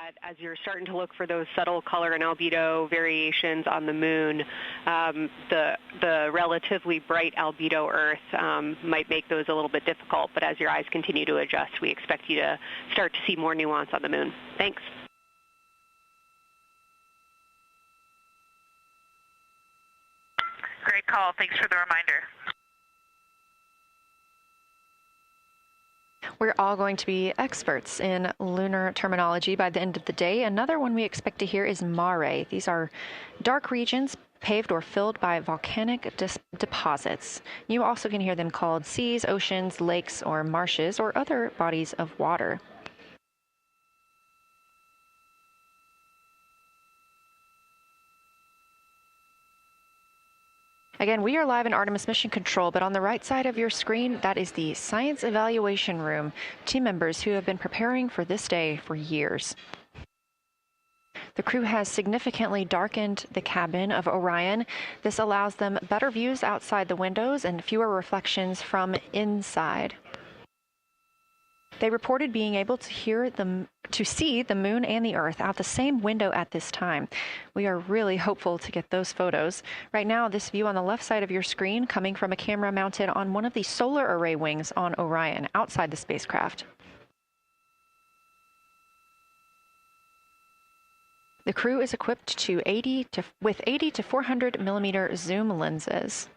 that as you're starting to look for those subtle color and albedo variations on the moon, the relatively bright albedo Earth might make those a little bit difficult, but as your eyes continue to adjust, we expect you to start to see more nuance on the moon. Thanks. Great call. Thanks for the reminder. We're all going to be experts in lunar terminology by the end of the day. Another one we expect to hear is mare. These are dark regions paved or filled by volcanic deposits. You also can hear them called seas, oceans, lakes, or marshes, or other bodies of water. Again, we are live in Artemis Mission Control, but on the right side of your screen, that is the Science Evaluation Room, team members who have been preparing for this day for years. The crew has significantly darkened the cabin of Orion. This allows them better views outside the windows and fewer reflections from inside. They reported being able to see the moon and the Earth out the same window at this time. We are really hopeful to get those photos. Right now, this view on the left side of your screen coming from a camera mounted on one of the solar array wings on Orion outside the spacecraft. The crew is equipped with 80 to 400 millimeter zoom lenses.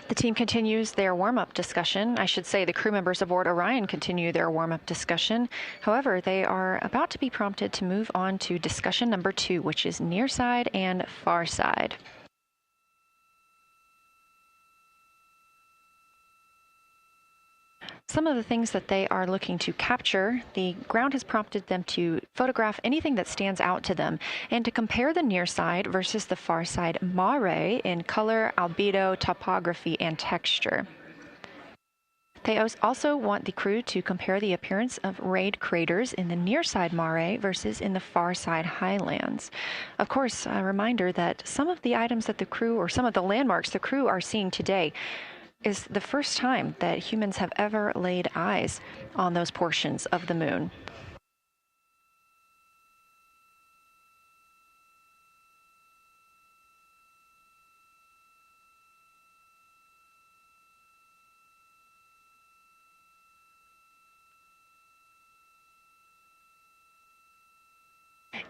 The team continues their warm-up discussion. I should say the crew members aboard Orion continue their warm-up discussion. However, they are about to be prompted to move on to discussion number 2, which is near side and far side. Some of the things that they are looking to capture, the ground has prompted them to photograph anything that stands out to them and to compare the near side versus the far side mare in color, albedo, topography, and texture. They also want the crew to compare the appearance of rayed craters in the near side mare versus in the far side highlands. Of course, a reminder that some of the items that the crew, or some of the landmarks the crew are seeing today, is the first time that humans have ever laid eyes on those portions of the moon.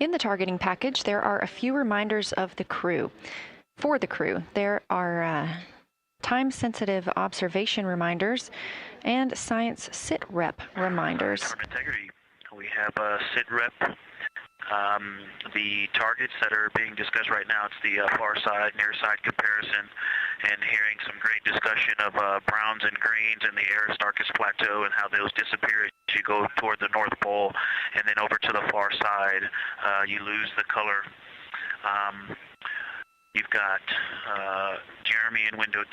In the targeting package, there are a few reminders of the crew. For the crew, there are time-sensitive observation reminders and science sit-rep reminders. Integrity. We have a sit-rep. The targets that are being discussed right now, it's the far side, near side comparison, and hearing some great discussion of browns and greens in the Aristarchus Plateau and how those disappear as you go toward the North Pole, and then over to the far side, you lose the color. You've got Jeremy in window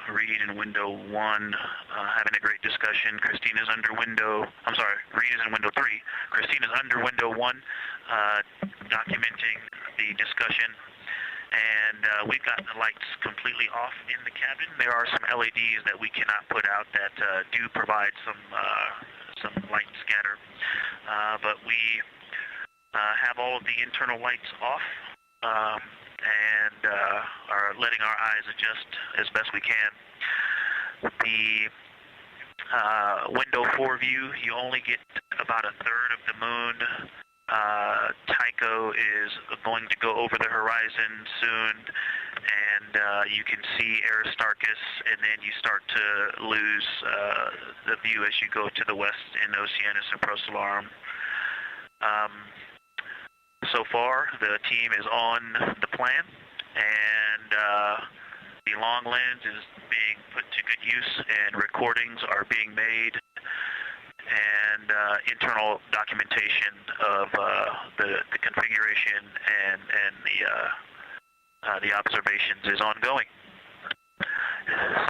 2, Reed in window 1, having a great discussion. Christina's under window, I'm sorry, Reed is in window 3. Christina's under window 1, documenting the discussion. And we've got the lights completely off in the cabin. There are some LEDs that we cannot put out that do provide some some light scatter. But we have all of the internal lights off and are letting our eyes adjust as best we can. The window 4 view, you only get about a third of the moon. Tycho is going to go over the horizon soon, and you can see Aristarchus, and then you start to lose the view as you go to the west in Oceanus and Procellarum. So far, the team is on the plan, and the long lens is being put to good use, and recordings are being made, and internal documentation of the configuration and the observations is ongoing.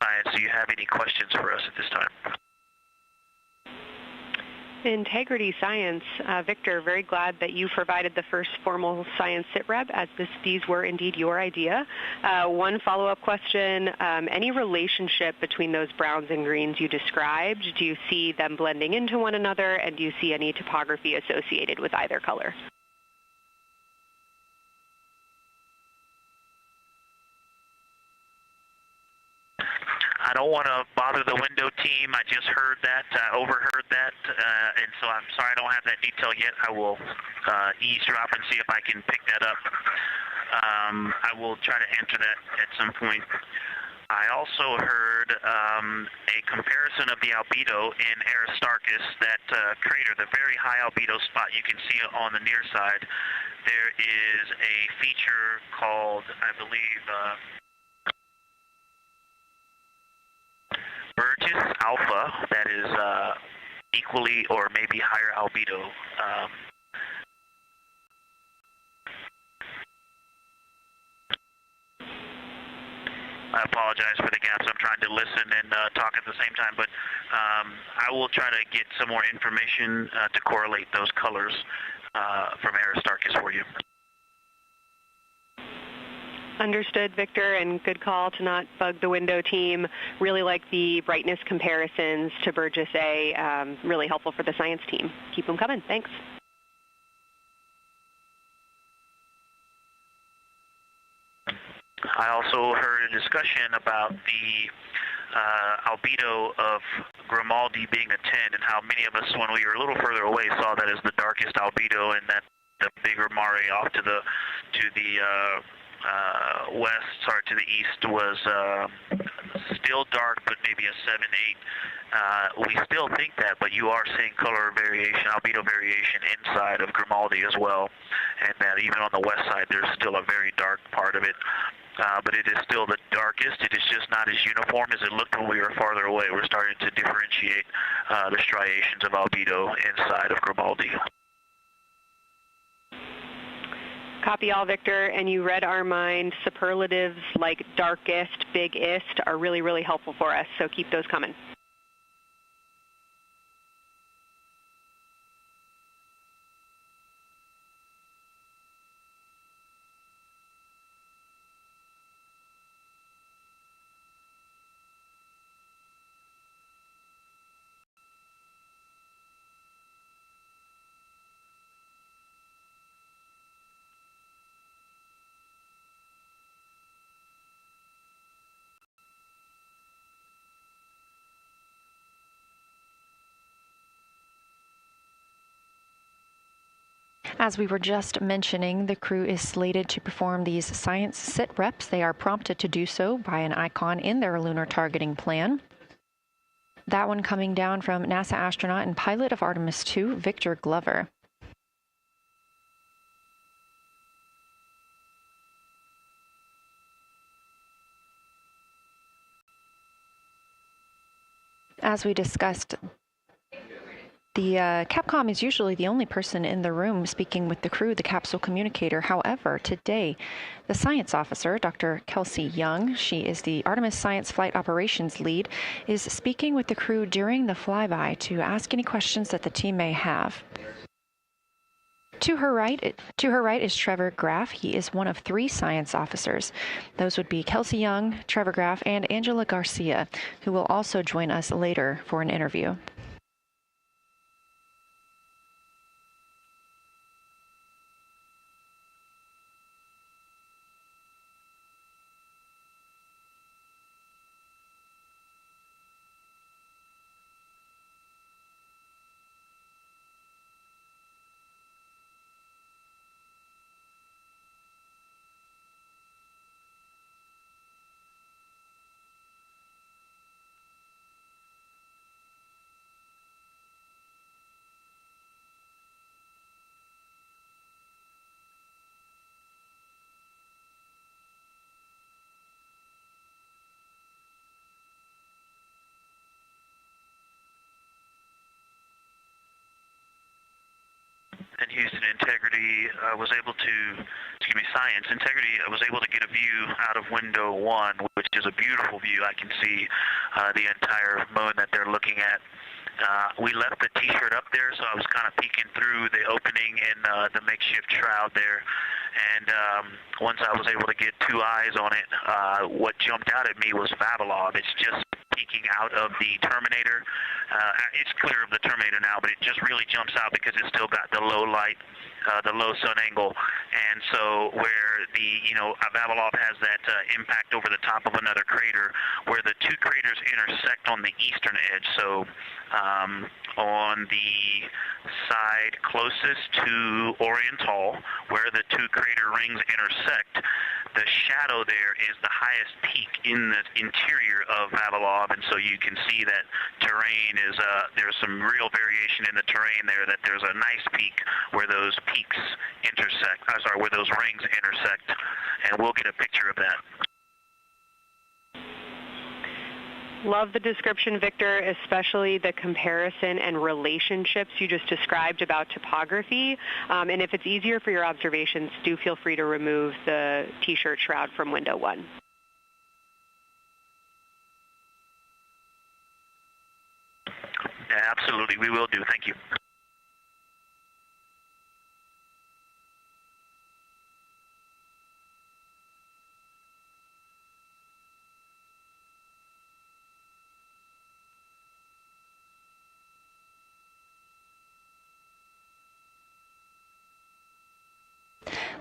Science, do you have any questions for us at this time? Integrity Science. Victor, very glad that you provided the first formal science sitrep, as these were indeed your idea. One follow-up question, any relationship between those browns and greens you described? Do you see them blending into one another, and do you see any topography associated with either color? I don't want to bother the window team. I just heard that, overheard that, and so I'm sorry I don't have that detail yet. I will eavesdrop and see if I can pick that up. I will try to answer that at some point. I also heard a comparison of the albedo in Aristarchus, that crater, the very high albedo spot you can see on the near side. There is a feature called, I believe, Burgess alpha, that is equally or maybe higher albedo. I apologize for the gaps. I'm trying to listen and talk at the same time, but I will try to get some more information to correlate those colors from Aristarchus for you. Understood, Victor, and good call to not bug the window team. Really like the brightness comparisons to Burgess A. Really helpful for the science team. Keep them coming. Thanks. I also heard a discussion about the albedo of Grimaldi being a 10, and how many of us, when we were a little further away, saw that as the darkest albedo, and that the bigger Mare off to the to the east was still dark, but maybe a 7-8. We still think that, but you are seeing color variation, albedo variation inside of Grimaldi as well, and that even on the west side there's still a very dark part of it. But it is still the darkest. It is just not as uniform as it looked when we were farther away. We're starting to differentiate the striations of albedo inside of Grimaldi. Copy all, Victor, and you read our mind. Superlatives like darkest, biggest are really, really helpful for us, so keep those coming. As we were just mentioning, the crew is slated to perform these science sit reps. They are prompted to do so by an icon in their lunar targeting plan. That one coming down from NASA astronaut and pilot of Artemis II, Victor Glover. As we discussed, the Capcom is usually the only person in the room speaking with the crew, the capsule communicator. However, today, the science officer, Dr. Kelsey Young, she is the Artemis Science Flight Operations Lead, is speaking with the crew during the flyby to ask any questions that the team may have. To her right is Trevor Graff. He is one of 3 science officers. Those would be Kelsey Young, Trevor Graff, and Angela Garcia, who will also join us later for an interview. Houston, Integrity was able to, Science, Integrity was able to get a view out of window 1, which is a beautiful view. I can see the entire moon that they're looking at. We left the T-shirt up there, so I was kind of peeking through the opening in the makeshift shroud there. And once I was able to get 2 eyes on it, what jumped out at me was Vavilov. It's just peeking out of the Terminator. It's clear of the Terminator now, but it just really jumps out because it's still got the low light, the low sun angle. And so where the, Vavilov has that impact over the top of another crater, where the 2 craters intersect on the eastern edge. So on the side closest to Oriental, where the 2 crater rings intersect, the shadow there is the highest peak in the interior of Vavilov, and so you can see that terrain is, there's some real variation in the terrain there, that there's a nice peak where those peaks intersect, where those rings intersect, and we'll get a picture of that. Love the description, Victor, especially the comparison and relationships you just described about topography. And if it's easier for your observations, do feel free to remove the T-shirt shroud from window 1. Yeah, absolutely, we will do. Thank you.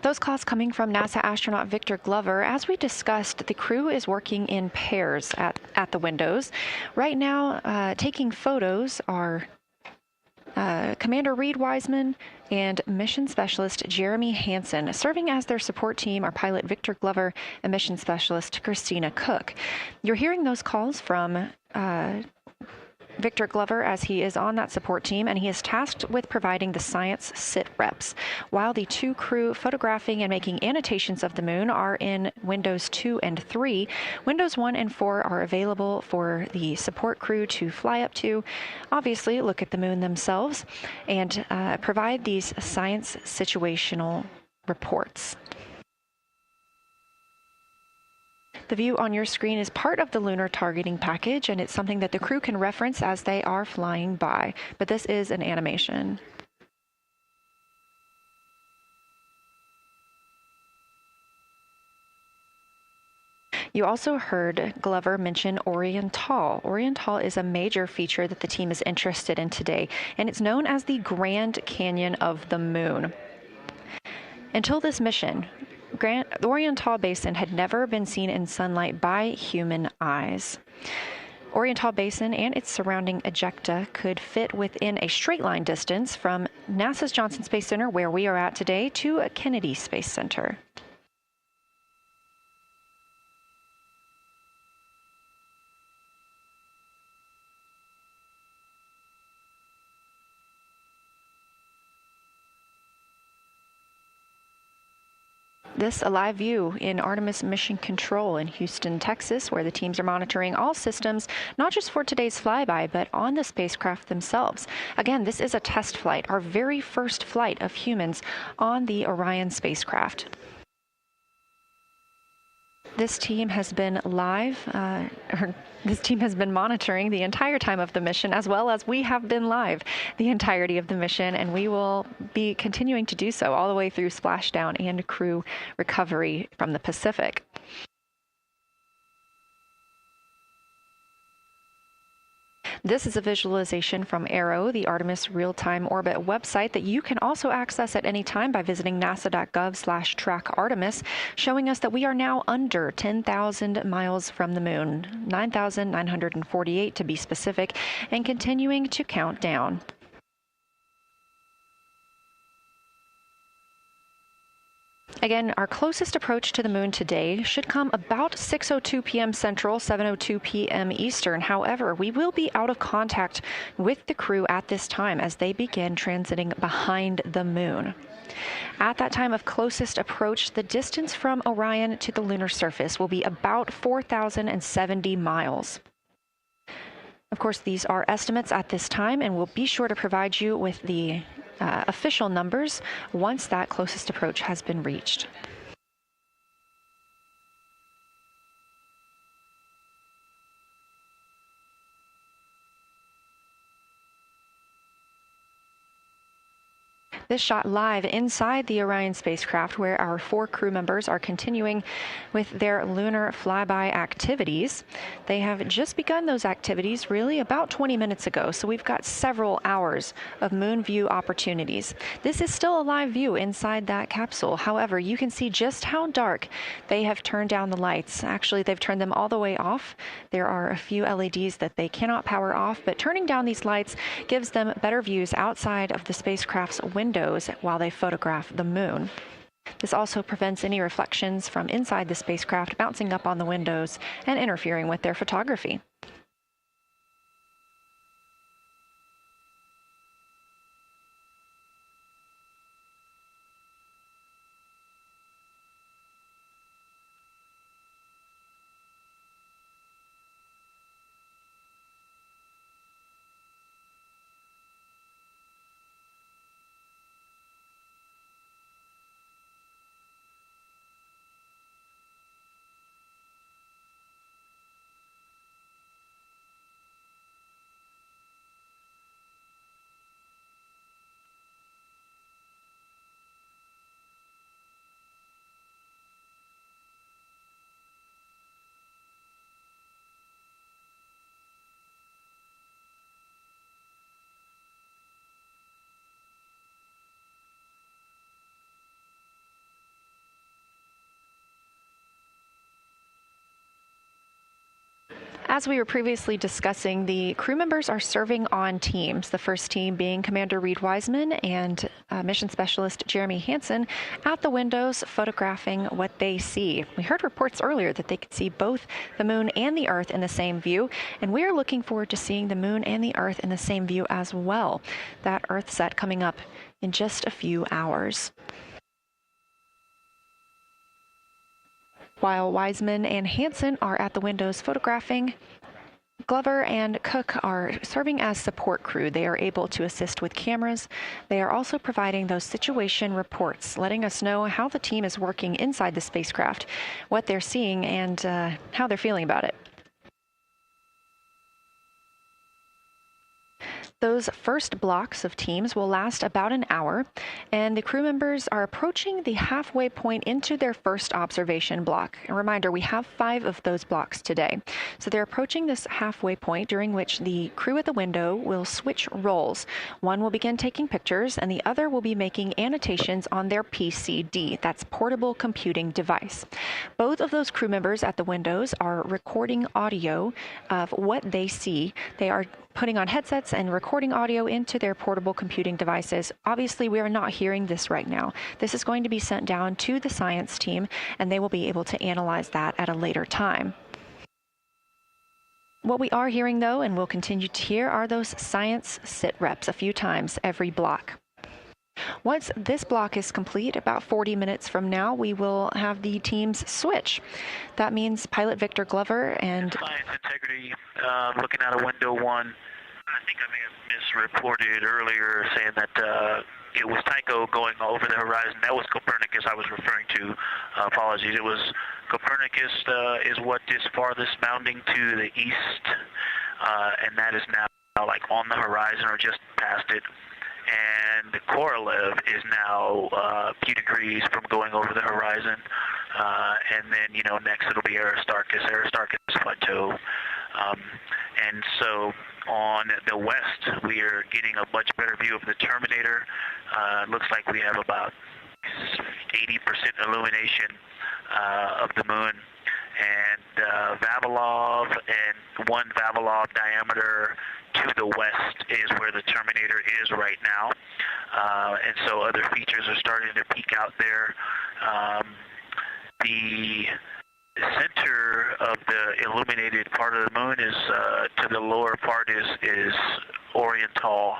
Those calls coming from NASA astronaut Victor Glover. As we discussed, the crew is working in pairs at the windows. Right now, taking photos are Commander Reed Wiseman and Mission Specialist Jeremy Hansen. Serving as their support team are pilot Victor Glover and Mission Specialist Christina Cook. You're hearing those calls from Victor Glover as he is on that support team, and he is tasked with providing the science sit reps, while the 2 crew photographing and making annotations of the moon are in windows 2 and 3. Windows 1 and 4 are available for the support crew to fly up to, obviously look at the moon themselves, and provide these science situational reports. The view on your screen is part of the lunar targeting package, and it's something that the crew can reference as they are flying by, but this is an animation. You also heard Glover mention Oriental. Oriental is a major feature that the team is interested in today, and it's known as the Grand Canyon of the Moon. Until this mission, the Oriental Basin had never been seen in sunlight by human eyes. Oriental Basin and its surrounding ejecta could fit within a straight line distance from NASA's Johnson Space Center, where we are at today, to Kennedy Space Center. This a live view in Artemis Mission Control in Houston, Texas, where the teams are monitoring all systems, not just for today's flyby, but on the spacecraft themselves. Again, this is a test flight, our very first flight of humans on the Orion spacecraft. This team has been this team has been monitoring the entire time of the mission, as well as we have been live the entirety of the mission, and we will be continuing to do so all the way through splashdown and crew recovery from the Pacific. This is a visualization from ARROW, the Artemis Real-Time Orbit website that you can also access at any time by visiting nasa.gov/track-Artemis, showing us that we are now under 10,000 miles from the moon, 9,948 to be specific, and continuing to count down. Again, our closest approach to the moon today should come about 6:02 p.m. Central, 7:02 p.m. Eastern. However, we will be out of contact with the crew at this time as they begin transiting behind the moon. At that time of closest approach, the distance from Orion to the lunar surface will be about 4,070 miles. Of course, these are estimates at this time, and we'll be sure to provide you with the official numbers once that closest approach has been reached. This shot live inside the Orion spacecraft, where our 4 crew members are continuing with their lunar flyby activities. They have just begun those activities really about 20 minutes ago, so we've got several hours of moon view opportunities. This is still a live view inside that capsule. However, you can see just how dark they have turned down the lights. Actually, they've turned them all the way off. There are a few LEDs that they cannot power off, but turning down these lights gives them better views outside of the spacecraft's windows while they photograph the moon. This also prevents any reflections from inside the spacecraft bouncing up on the windows and interfering with their photography. As we were previously discussing, the crew members are serving on teams, the first team being Commander Reed Wiseman and Mission Specialist Jeremy Hansen at the windows photographing what they see. We heard reports earlier that they could see both the moon and the Earth in the same view, and we are looking forward to seeing the moon and the Earth in the same view as well. That Earth set coming up in just a few hours. While Wiseman and Hansen are at the windows photographing, Glover and Cook are serving as support crew. They are able to assist with cameras. They are also providing those situation reports, letting us know how the team is working inside the spacecraft, what they're seeing, and how they're feeling about it. Those first blocks of teams will last about an hour, and the crew members are approaching the halfway point into their first observation block. A reminder, we have 5 of those blocks today. So they're approaching this halfway point, during which the crew at the window will switch roles. One will begin taking pictures, and the other will be making annotations on their PCD, that's portable computing device. Both of those crew members at the windows are recording audio of what they see. They are putting on headsets and recording audio into their portable computing devices. Obviously, we are not hearing this right now. This is going to be sent down to the science team, and they will be able to analyze that at a later time. What we are hearing, though, and will continue to hear, are those science sit reps a few times every block. Once this block is complete, about 40 minutes from now, we will have the teams switch. That means pilot Victor Glover and Science integrity, looking out of window 1. I think I may have misreported earlier saying that it was Tycho going over the horizon. That was Copernicus I was referring to. Apologies. It was Copernicus is what is farthest bounding to the east, and that is now like on the horizon or just past it. And Korolev is now a few degrees from going over the horizon. And then, next it'll be Aristarchus Plateau. And so on the west, we are getting a much better view of the Terminator. It looks like we have about 80% illumination of the moon. And Vavilov and 1 Vavilov diameter to the west is where the Terminator is right now. And so other features are starting to peek out there. The center of the illuminated part of the moon is, to the lower part is Oriental.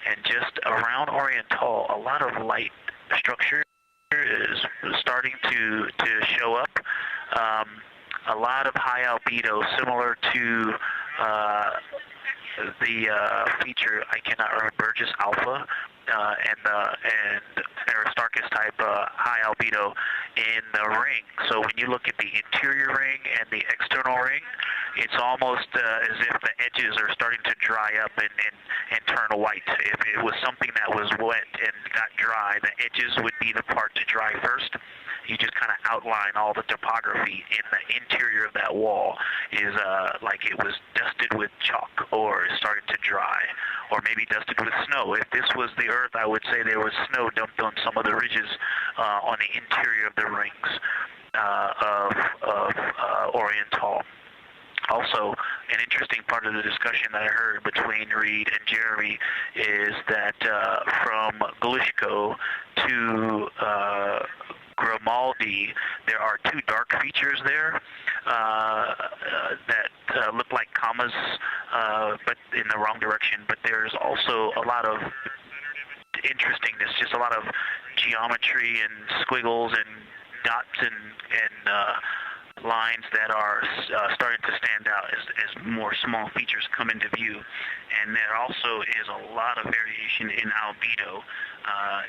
And just around Oriental, a lot of light structure is starting to show up. A lot of high albedo, similar to the feature, I cannot remember, Burgess Alpha, and Aristarchus type high albedo in the ring. So when you look at the interior ring and the external ring, it's almost as if the edges are starting to dry up and turn white. If it was something that was wet and got dry, the edges would be the part to dry first. You just kind of outline all the topography in the interior of that wall is like it was dusted with chalk or is starting to dry, or maybe dusted with snow. If this was the Earth, I would say there was snow dumped on some of the ridges on the interior of the rings of Oriental. Also, an interesting part of the discussion that I heard between Reed and Jeremy is that from Glushko to Grimaldi, there are two dark features there that look like commas, but in the wrong direction. But there's also a lot of interestingness, just a lot of geometry and squiggles and dots and lines that are starting to stand out as more small features come into view. And there also is a lot of variation in albedo.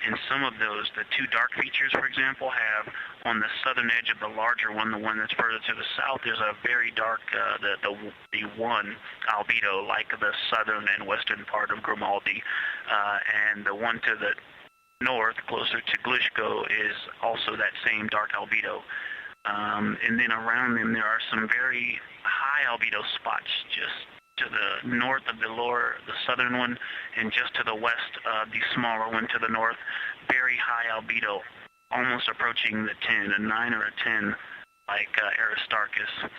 In some of those, the two dark features, for example, have on the southern edge of the larger one, the one that's further to the south, there's a very dark, the one albedo, like the southern and western part of Grimaldi. And the one to the north, closer to Glushko, is also that same dark albedo. And then around them there are some very high albedo spots just to the north of the southern one, and just to the west of the smaller one to the north. Very high albedo, almost approaching the 10, a 9 or a 10, like Aristarchus.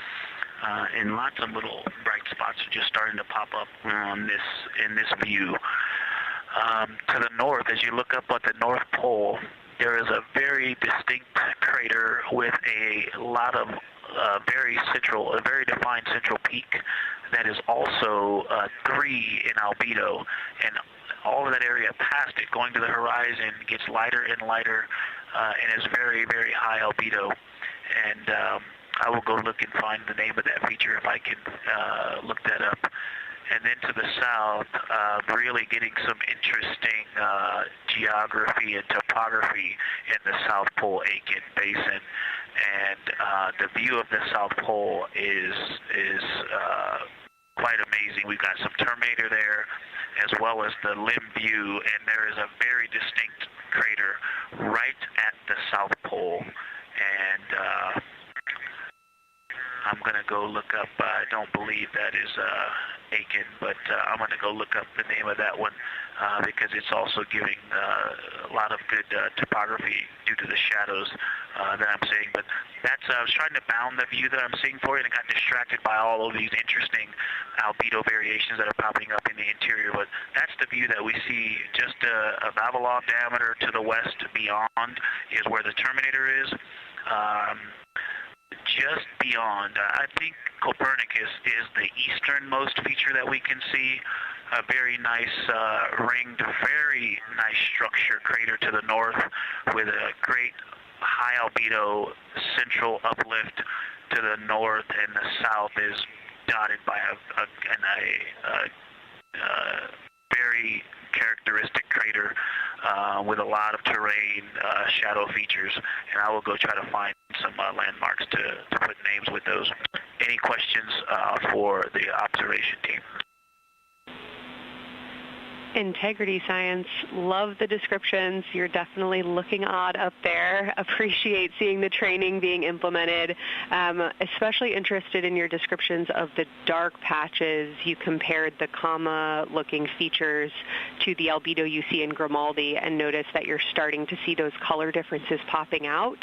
And lots of little bright spots are just starting to pop up on in this view. To the north, as you look up at the North Pole, there is a very distinct crater with a lot of a very defined central peak that is also 3 in albedo, and all of that area past it, going to the horizon, gets lighter and lighter, and is very, very high albedo. And I will go look and find the name of that feature if I can look that up. And then to the south, really getting some interesting geography and topography in the South Pole Aitken Basin. And the view of the South Pole is quite amazing. We've got some Terminator there, as well as the limb view, and there is a very distinct crater right at the South Pole. And I'm going to go look up, I don't believe that is Aiken, but I'm going to go look up the name of that one because it's also giving a lot of good topography due to the shadows that I'm seeing. But that's, I was trying to bound the view that I'm seeing for you and got distracted by all of these interesting albedo variations that are popping up in the interior. But that's the view that we see just a Vavilov diameter to the west beyond is where the Terminator is. Just beyond, I think Copernicus is the easternmost feature that we can see. A very nice ringed, very nice structure crater to the north with a great high albedo central uplift to the north, and the south is dotted by a very characteristic crater with a lot of terrain, shadow features, and I will go try to find some landmarks to put names with those. Any questions for the observation team? Integrity Science, love the descriptions. You're definitely looking odd up there. Appreciate seeing the training being implemented. Especially interested in your descriptions of the dark patches. You compared the comma-looking features to the albedo you see in Grimaldi and noticed that you're starting to see those color differences popping out.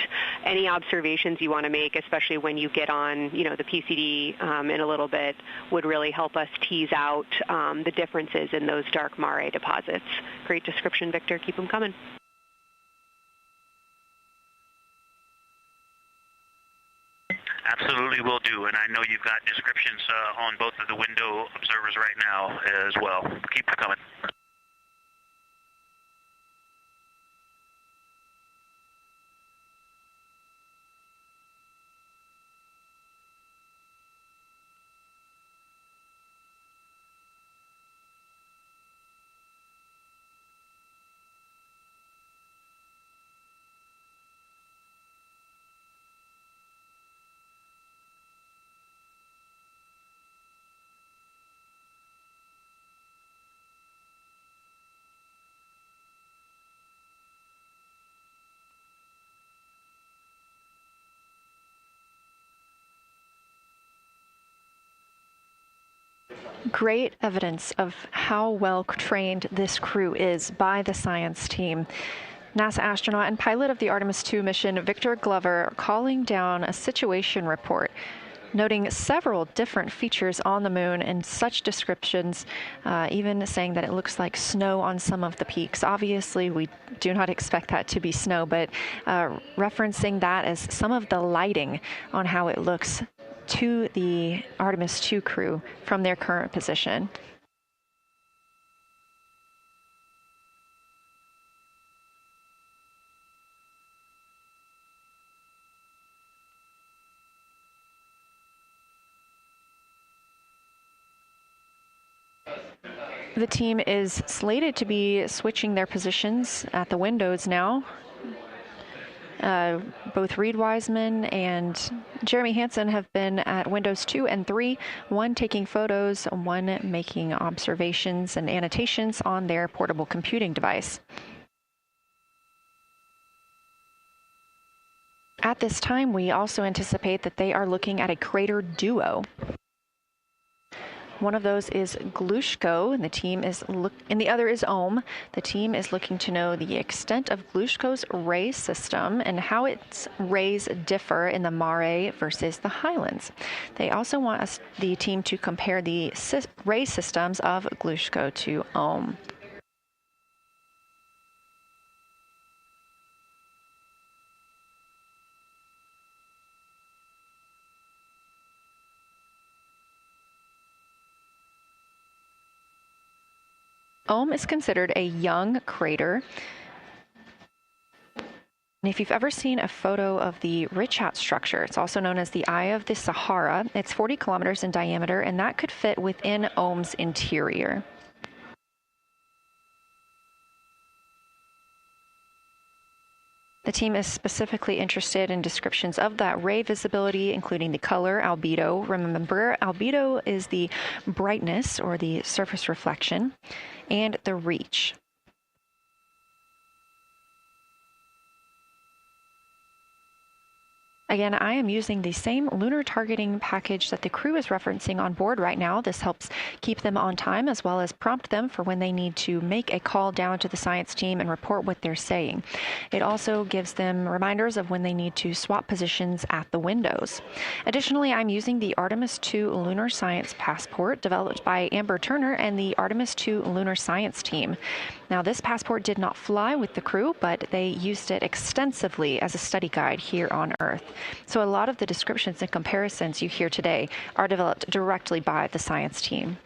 Any observations you want to make, especially when you get on, the PCD in a little bit, would really help us tease out the differences in those dark mare deposits. Great description, Victor. Keep them coming. Absolutely will do, and I know you've got descriptions on both of the window observers right now as well. Keep them coming. Great evidence of how well trained this crew is by the science team. NASA astronaut and pilot of the Artemis II mission, Victor Glover, calling down a situation report, noting several different features on the moon and such descriptions, even saying that it looks like snow on some of the peaks. Obviously, we do not expect that to be snow, but referencing that as some of the lighting on how it looks to the Artemis II crew from their current position. The team is slated to be switching their positions at the windows now. Both Reed Wiseman and Jeremy Hansen have been at windows 2 and 3, one taking photos, one making observations and annotations on their portable computing device. At this time, we also anticipate that they are looking at a crater duo. One of those is Glushko, and the other is Ohm. The team is looking to know the extent of Glushko's ray system and how its rays differ in the Mare versus the Highlands. They also want the team to compare the ray systems of Glushko to Ohm. Ohm is considered a young crater. And if you've ever seen a photo of the Richat structure, it's also known as the Eye of the Sahara. It's 40 kilometers in diameter, and that could fit within Ohm's interior. The team is specifically interested in descriptions of that ray visibility, including the color, albedo. Remember, albedo is the brightness or the surface reflection, and the reach. Again, I am using the same lunar targeting package that the crew is referencing on board right now. This helps keep them on time as well as prompt them for when they need to make a call down to the science team and report what they're saying. It also gives them reminders of when they need to swap positions at the windows. Additionally, I'm using the Artemis II Lunar Science Passport developed by Amber Turner and the Artemis II Lunar Science team. Now, this passport did not fly with the crew, but they used it extensively as a study guide here on Earth. So a lot of the descriptions and comparisons you hear today are developed directly by the science team.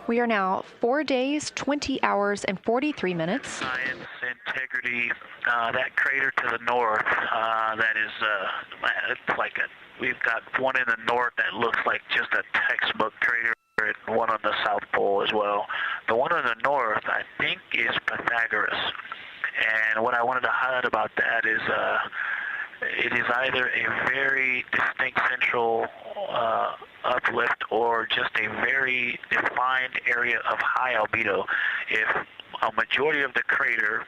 We are now 4 days, 20 hours, and 43 minutes. Science integrity, that crater to the north, that is, it's like we've got one in the north that looks like just a textbook crater, and one on the South Pole as well. The one on the north, I think, is Pythagoras. And what I wanted to highlight about that is it is either a very distinct central uplift or just a very defined area of high albedo. If a majority of the crater,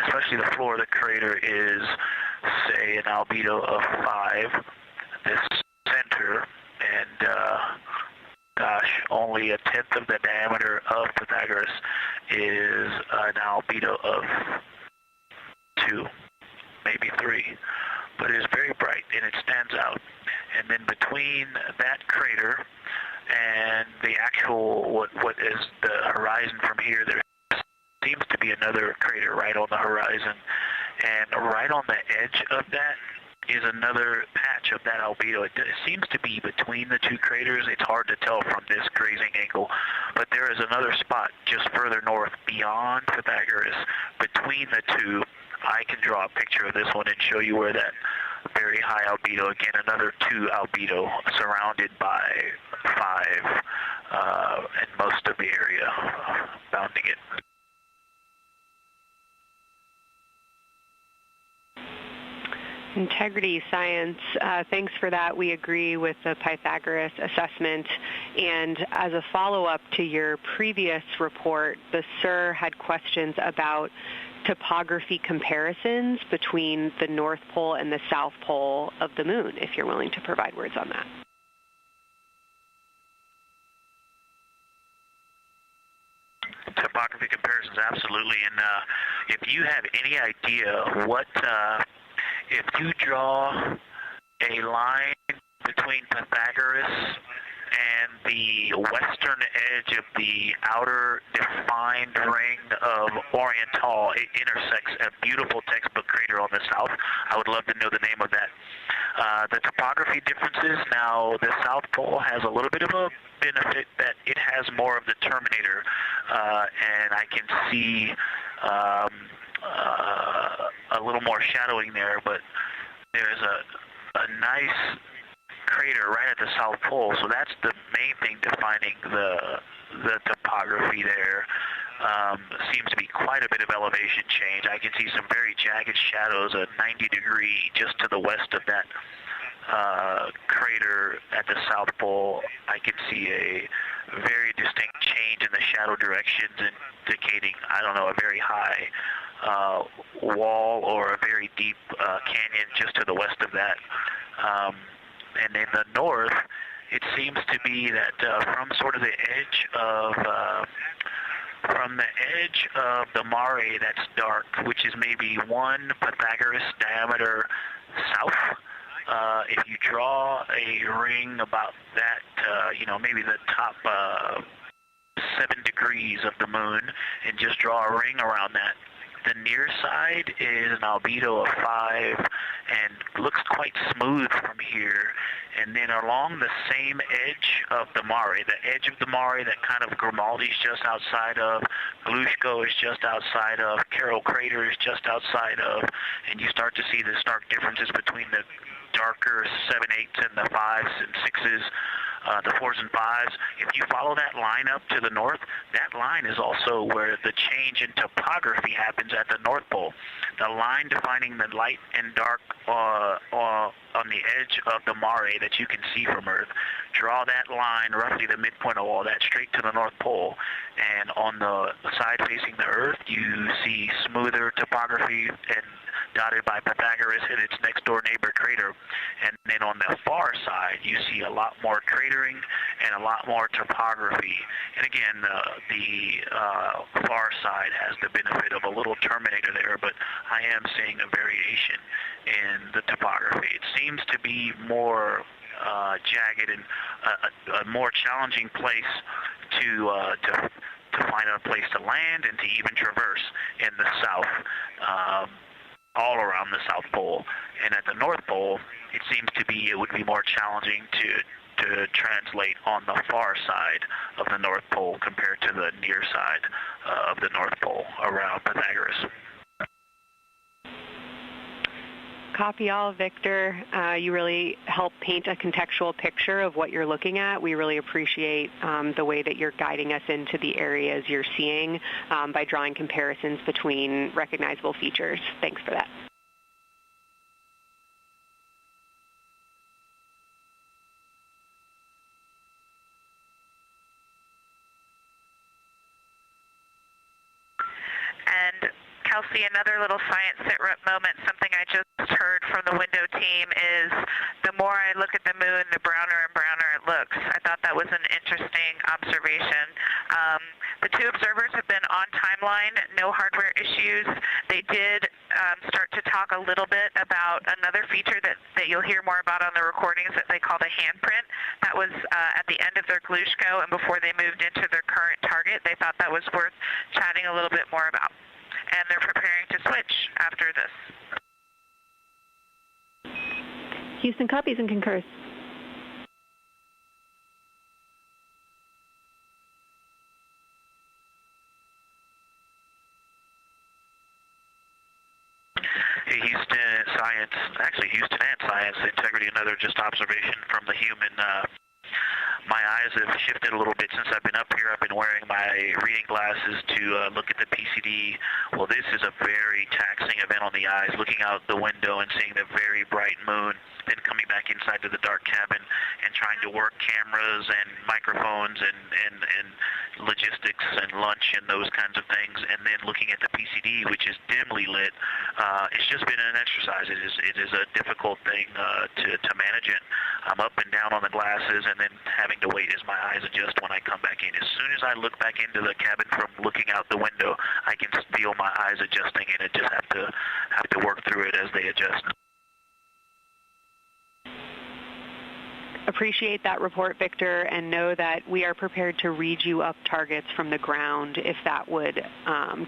especially the floor of the crater, is, say, an albedo of 5, this center, and only a tenth of the diameter of Pythagoras is an albedo of 2, maybe 3, but it is very bright and it stands out. And then between that crater and the actual what is the horizon from here, there seems to be another crater right on the horizon, and right on the edge of that is another patch of that albedo. It seems to be between the two craters. It's hard to tell from this grazing angle, but there is another spot just further north beyond Pythagoras. Between the two, I can draw a picture of this one and show you where that very high albedo, again, another 2 albedo surrounded by 5 and most of the area bounding it. Integrity science, thanks for that. We agree with the Pythagoras assessment. And as a follow-up to your previous report, the SIR had questions about topography comparisons between the North Pole and the South Pole of the Moon, if you're willing to provide words on that. Topography comparisons, absolutely. And if you have any idea what, if you draw a line between Pythagoras and the western edge of the outer defined ring of Oriental, it intersects a beautiful textbook crater on the south. I would love to know the name of that. The topography differences, now the South Pole has a little bit of a benefit that it has more of the terminator, and I can see a little more shadowing there, but there's a nice crater right at the South Pole, so that's the main thing defining the topography there. Seems to be quite a bit of elevation change. I can see some very jagged shadows, a 90-degree just to the west of that crater at the South Pole. I can see a very distinct change in the shadow directions, indicating, I don't know, a very high wall or a very deep canyon just to the west of that. And in the north, it seems to be that from sort of the edge of the mare that's dark, which is maybe 1 Pythagoras diameter south. If you draw a ring about that, maybe the top 7 degrees of the moon, and just draw a ring around that. The near side is an albedo of 5 and looks quite smooth from here. And then along the same edge of the mare, the edge of the mare that kind of Grimaldi's just outside of, Glushko is just outside of, Carroll Crater is just outside of, and you start to see the stark differences between the darker 7/8 and the 5s and 6s, the 4s and 5s. If you follow that line up to the north, that line is also where the change in topography happens at the North Pole. The line defining the light and dark on the edge of the mare that you can see from Earth. Draw that line, roughly the midpoint of all that, straight to the North Pole. And on the side facing the Earth, you see smoother topography and dotted by Pythagoras and its next door neighbor crater. And then on the far side, you see a lot more cratering and a lot more topography. And again, the far side has the benefit of a little terminator there, but I am seeing a variation in the topography. It seems to be more jagged and a more challenging place to find a place to land and to even traverse in the south. All around the South Pole, and at the North Pole, it seems to be it would be more challenging to translate on the far side of the North Pole compared to the near side of the North Pole around Pythagoras. Copy all, Victor. You really help paint a contextual picture of what you're looking at. We really appreciate the way that you're guiding us into the areas you're seeing by drawing comparisons between recognizable features. Thanks for that. And Kelsey, another little science sit rep moment, something I just heard from the window team is the more I look at the moon, the browner and browner it looks. I thought that was an interesting observation. The 2 observers have been on timeline, no hardware issues. They did start to talk a little bit about another feature that you'll hear more about on the recordings that they call the handprint. That was at the end of their Glushko and before they moved into their current target. They thought that was worth chatting a little bit more about. And they're preparing to switch after this. Houston copies and concurs. Hey, Houston Science, actually Houston and Science Integrity, another just observation from the human. My eyes have shifted a little bit since I've been up here. I've been wearing my reading glasses to look at the PCD. Well, this is a very taxing event on the eyes, looking out the window and seeing the very bright moon then coming back inside to the dark cabin and trying to work cameras and microphones and logistics and lunch and those kinds of things, and then looking at the PCD, which is dimly lit. It's just been an exercise. It is a difficult thing to manage it. I'm up and down on the glasses, and then having to wait as my eyes adjust when I come back in. As soon as I look back into the cabin from looking out the window, I can feel my eyes adjusting, and I just have to work through it as they adjust. Appreciate that report, Victor, and know that we are prepared to read you up targets from the ground if that would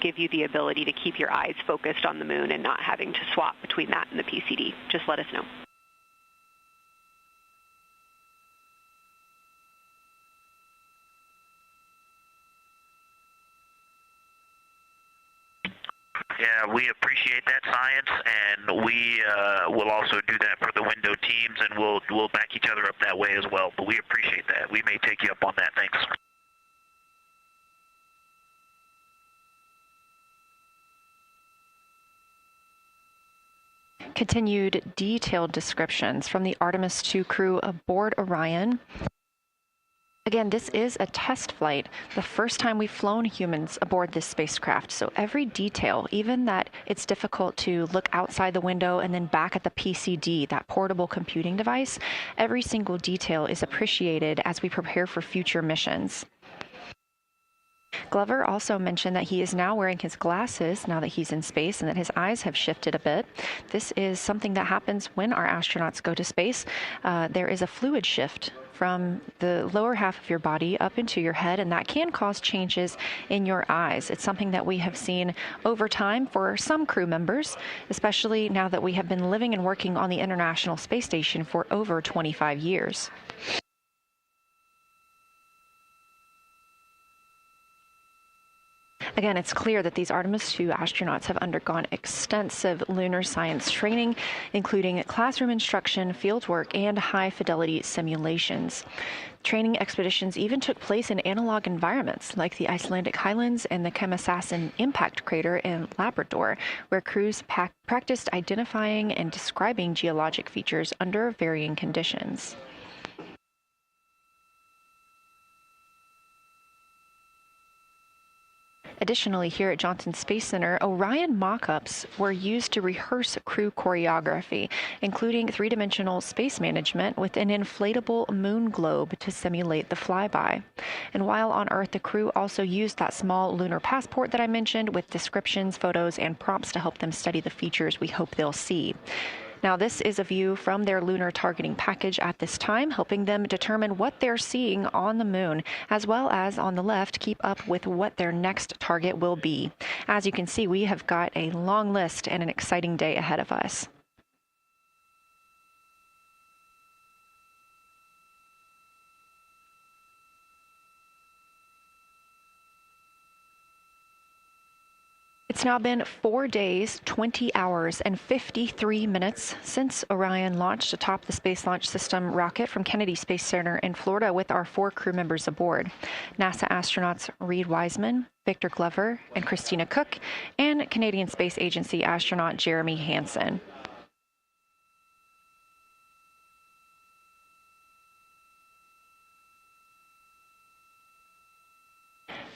give you the ability to keep your eyes focused on the moon and not having to swap between that and the PCD. Just let us know. Yeah, we appreciate that, science, and we will also do that for the window teams, and we'll back each other up that way as well. But we appreciate that. We may take you up on that. Thanks. Continued detailed descriptions from the Artemis II crew aboard Orion. Again, this is a test flight, the first time we've flown humans aboard this spacecraft. So every detail, even that it's difficult to look outside the window and then back at the PCD, that portable computing device, every single detail is appreciated as we prepare for future missions. Glover also mentioned that he is now wearing his glasses now that he's in space and that his eyes have shifted a bit. This is something that happens when our astronauts go to space. There is a fluid shift from the lower half of your body up into your head, and that can cause changes in your eyes. It's something that we have seen over time for some crew members, especially now that we have been living and working on the International Space Station for over 25 years. Again, it's clear that these Artemis II astronauts have undergone extensive lunar science training, including classroom instruction, fieldwork, and high-fidelity simulations. Training expeditions even took place in analog environments like the Icelandic Highlands and the Kemasassen impact crater in Labrador, where crews practiced identifying and describing geologic features under varying conditions. Additionally, here at Johnson Space Center, Orion mock-ups were used to rehearse crew choreography, including three-dimensional space management with an inflatable moon globe to simulate the flyby. And while on Earth, the crew also used that small lunar passport that I mentioned with descriptions, photos, and prompts to help them study the features we hope they'll see. Now, this is a view from their lunar targeting package at this time, helping them determine what they're seeing on the moon, as well as on the left, keep up with what their next target will be. As you can see, we have got a long list and an exciting day ahead of us. It's now been 4 days, 20 hours, and 53 minutes since Orion launched atop the Space Launch System rocket from Kennedy Space Center in Florida with our 4 crew members aboard. NASA astronauts Reed Wiseman, Victor Glover, and Christina Cook, and Canadian Space Agency astronaut Jeremy Hansen.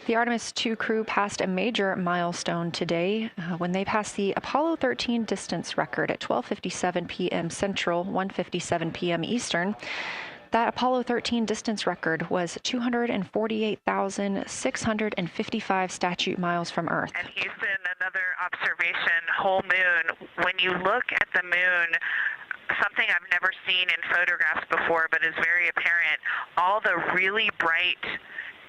The Artemis II crew passed a major milestone today when they passed the Apollo 13 distance record at 12:57 p.m. Central, 1:57 p.m. Eastern. That Apollo 13 distance record was 248,655 statute miles from Earth. And Houston, another observation, whole moon. When you look at the moon, something I've never seen in photographs before, but is very apparent, all the really bright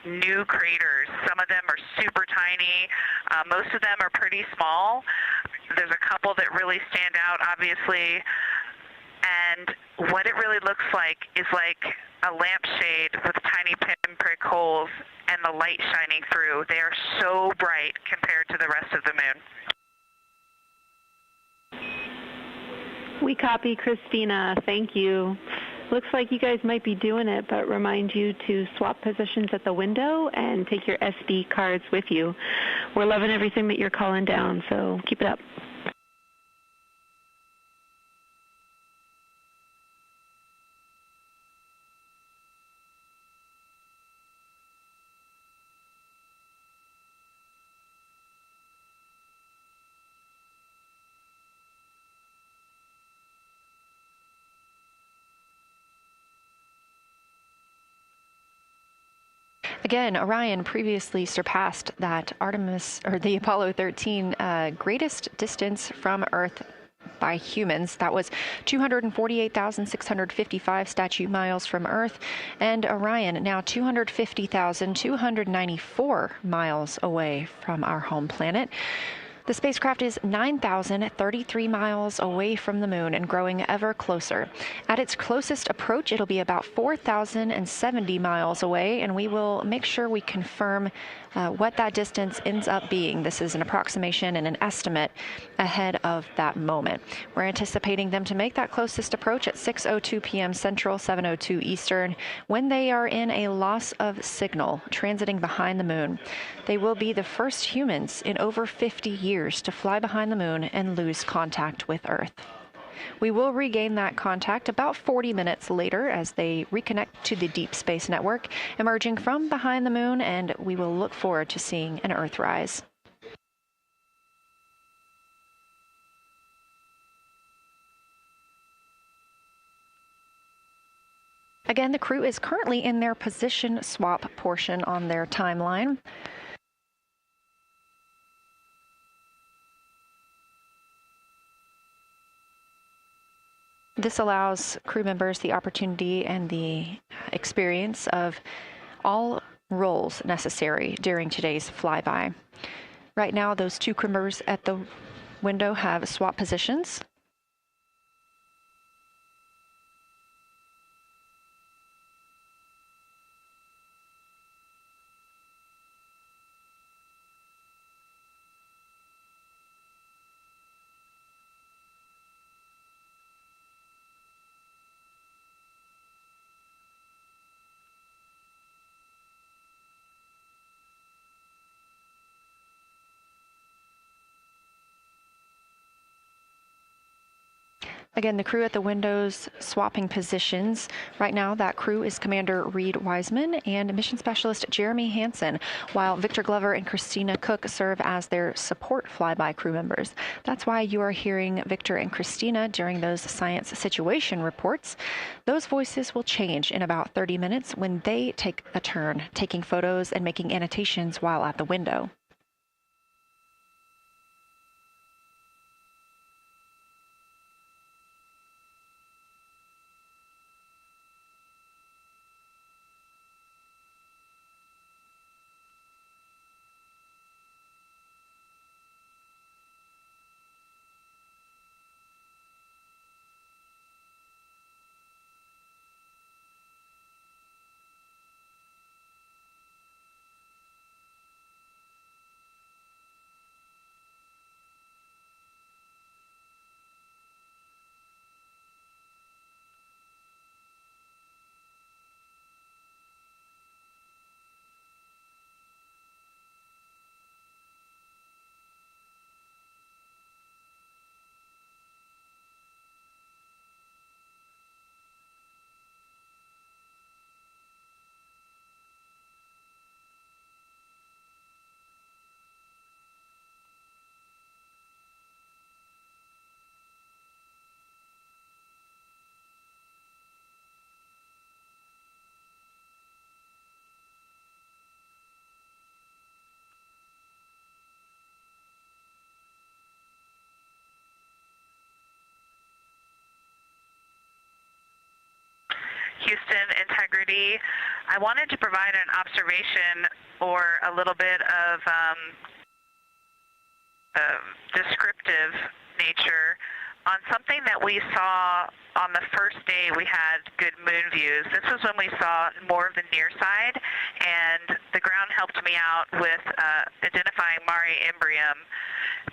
new craters. Some of them are super tiny. Most of them are pretty small. There's a couple that really stand out, obviously. And what it really looks like is like a lampshade with tiny pinprick holes and the light shining through. They are so bright compared to the rest of the moon. We copy, Christina. Thank you. Looks like you guys might be doing it, but remind you to swap positions at the window and take your SD cards with you. We're loving everything that you're calling down, so keep it up. Again, Orion previously surpassed that the Apollo 13 greatest distance from Earth by humans. That was 248,655 statute miles from Earth, and Orion now 250,294 miles away from our home planet. The spacecraft is 9,033 miles away from the moon and growing ever closer. At its closest approach, it'll be about 4,070 miles away, and we will make sure we confirm what that distance ends up being. This is an approximation and an estimate ahead of that moment. We're anticipating them to make that closest approach at 6:02 p.m. Central, 7:02 Eastern, when they are in a loss of signal, transiting behind the moon. They will be the first humans in over 50 years to fly behind the moon and lose contact with Earth. We will regain that contact about 40 minutes later as they reconnect to the Deep Space Network, emerging from behind the moon, and we will look forward to seeing an Earthrise. Again, the crew is currently in their position swap portion on their timeline. This allows crew members the opportunity and the experience of all roles necessary during today's flyby. Right now, those two crew members at the window have swap positions. Again, the crew at the windows swapping positions. Right now, that crew is Commander Reed Wiseman and Mission Specialist Jeremy Hansen, while Victor Glover and Christina Cook serve as their support flyby crew members. That's why you are hearing Victor and Christina during those science situation reports. Those voices will change in about 30 minutes when they take a turn taking photos and making annotations while at the window. Houston, integrity. I wanted to provide an observation or a little bit of descriptive nature on something that we saw on the first day we had good moon views. This was when we saw more of the near side, and the ground helped me out with identifying Mare Imbrium.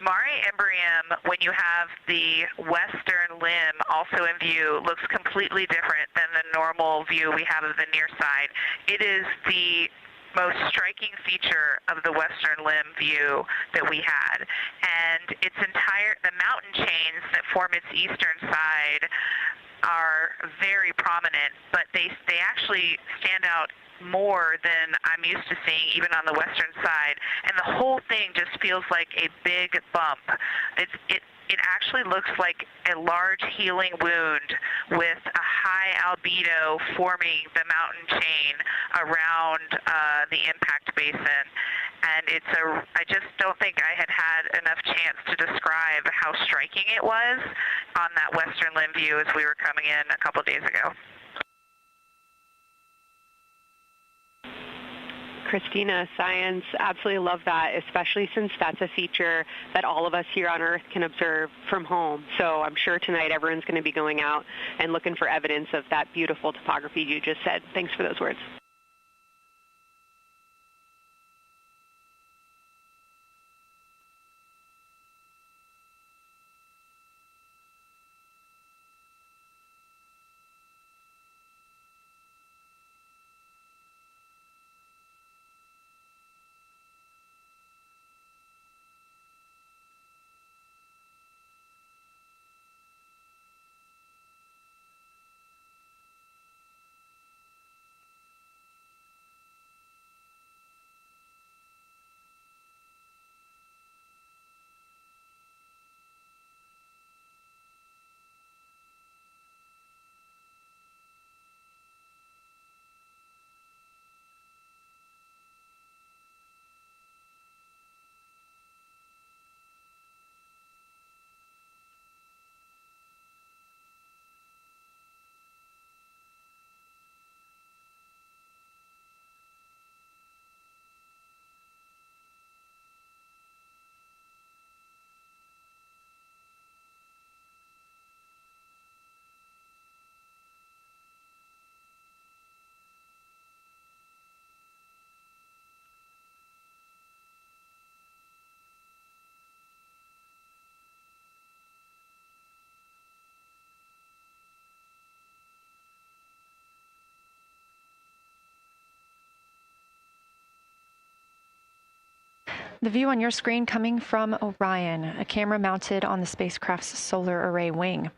Mare Imbrium, when you have the western limb also in view, looks completely different than the normal view we have of the near side. It is the most striking feature of the western limb view that we had. And the mountain chains that form its eastern side are very prominent, but they actually stand out more than I'm used to seeing even on the western side. And the whole thing just feels like a big bump. it actually looks like a large healing wound with a high albedo forming the mountain chain around the impact basin. And I just don't think I had enough chance to describe how striking it was on that western limb view as we were coming in a couple days ago. Christina, science, absolutely love that, especially since that's a feature that all of us here on Earth can observe from home. So I'm sure tonight everyone's going to be going out and looking for evidence of that beautiful topography you just said. Thanks for those words. The view on your screen coming from Orion, a camera mounted on the spacecraft's solar array wing.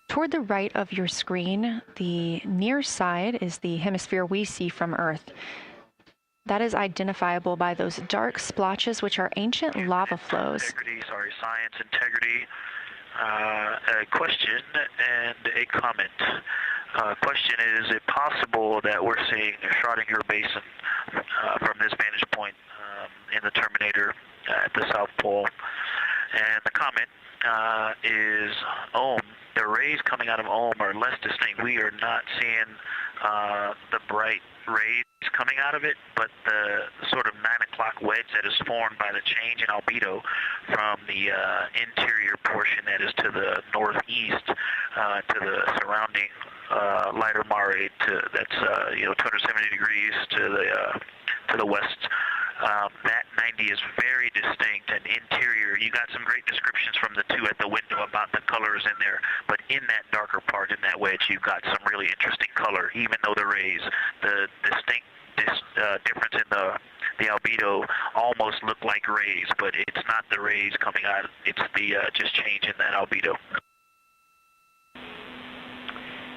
Toward the right of your screen, the near side is the hemisphere we see from Earth. That is identifiable by those dark splotches, which are ancient lava flows. Science integrity. A question and a comment. Question is it possible that we're seeing a Schrödinger basin from this vantage point in the Terminator at the South Pole? And the comment is the rays coming out of are less distinct. We are not seeing the bright rays coming out of it, but the sort of 9 o'clock wedge that is formed by the change in albedo from the interior portion that is to the northeast to the surrounding lighter mare that's 270 degrees to the west. That 90 is very distinct and interior. You got some great descriptions from the two at the window about the colors in there, but in that darker part, in that wedge, you've got some really interesting color, even though the rays, the distinct difference in the albedo almost look like rays, but it's not the rays coming out, it's the just change in that albedo.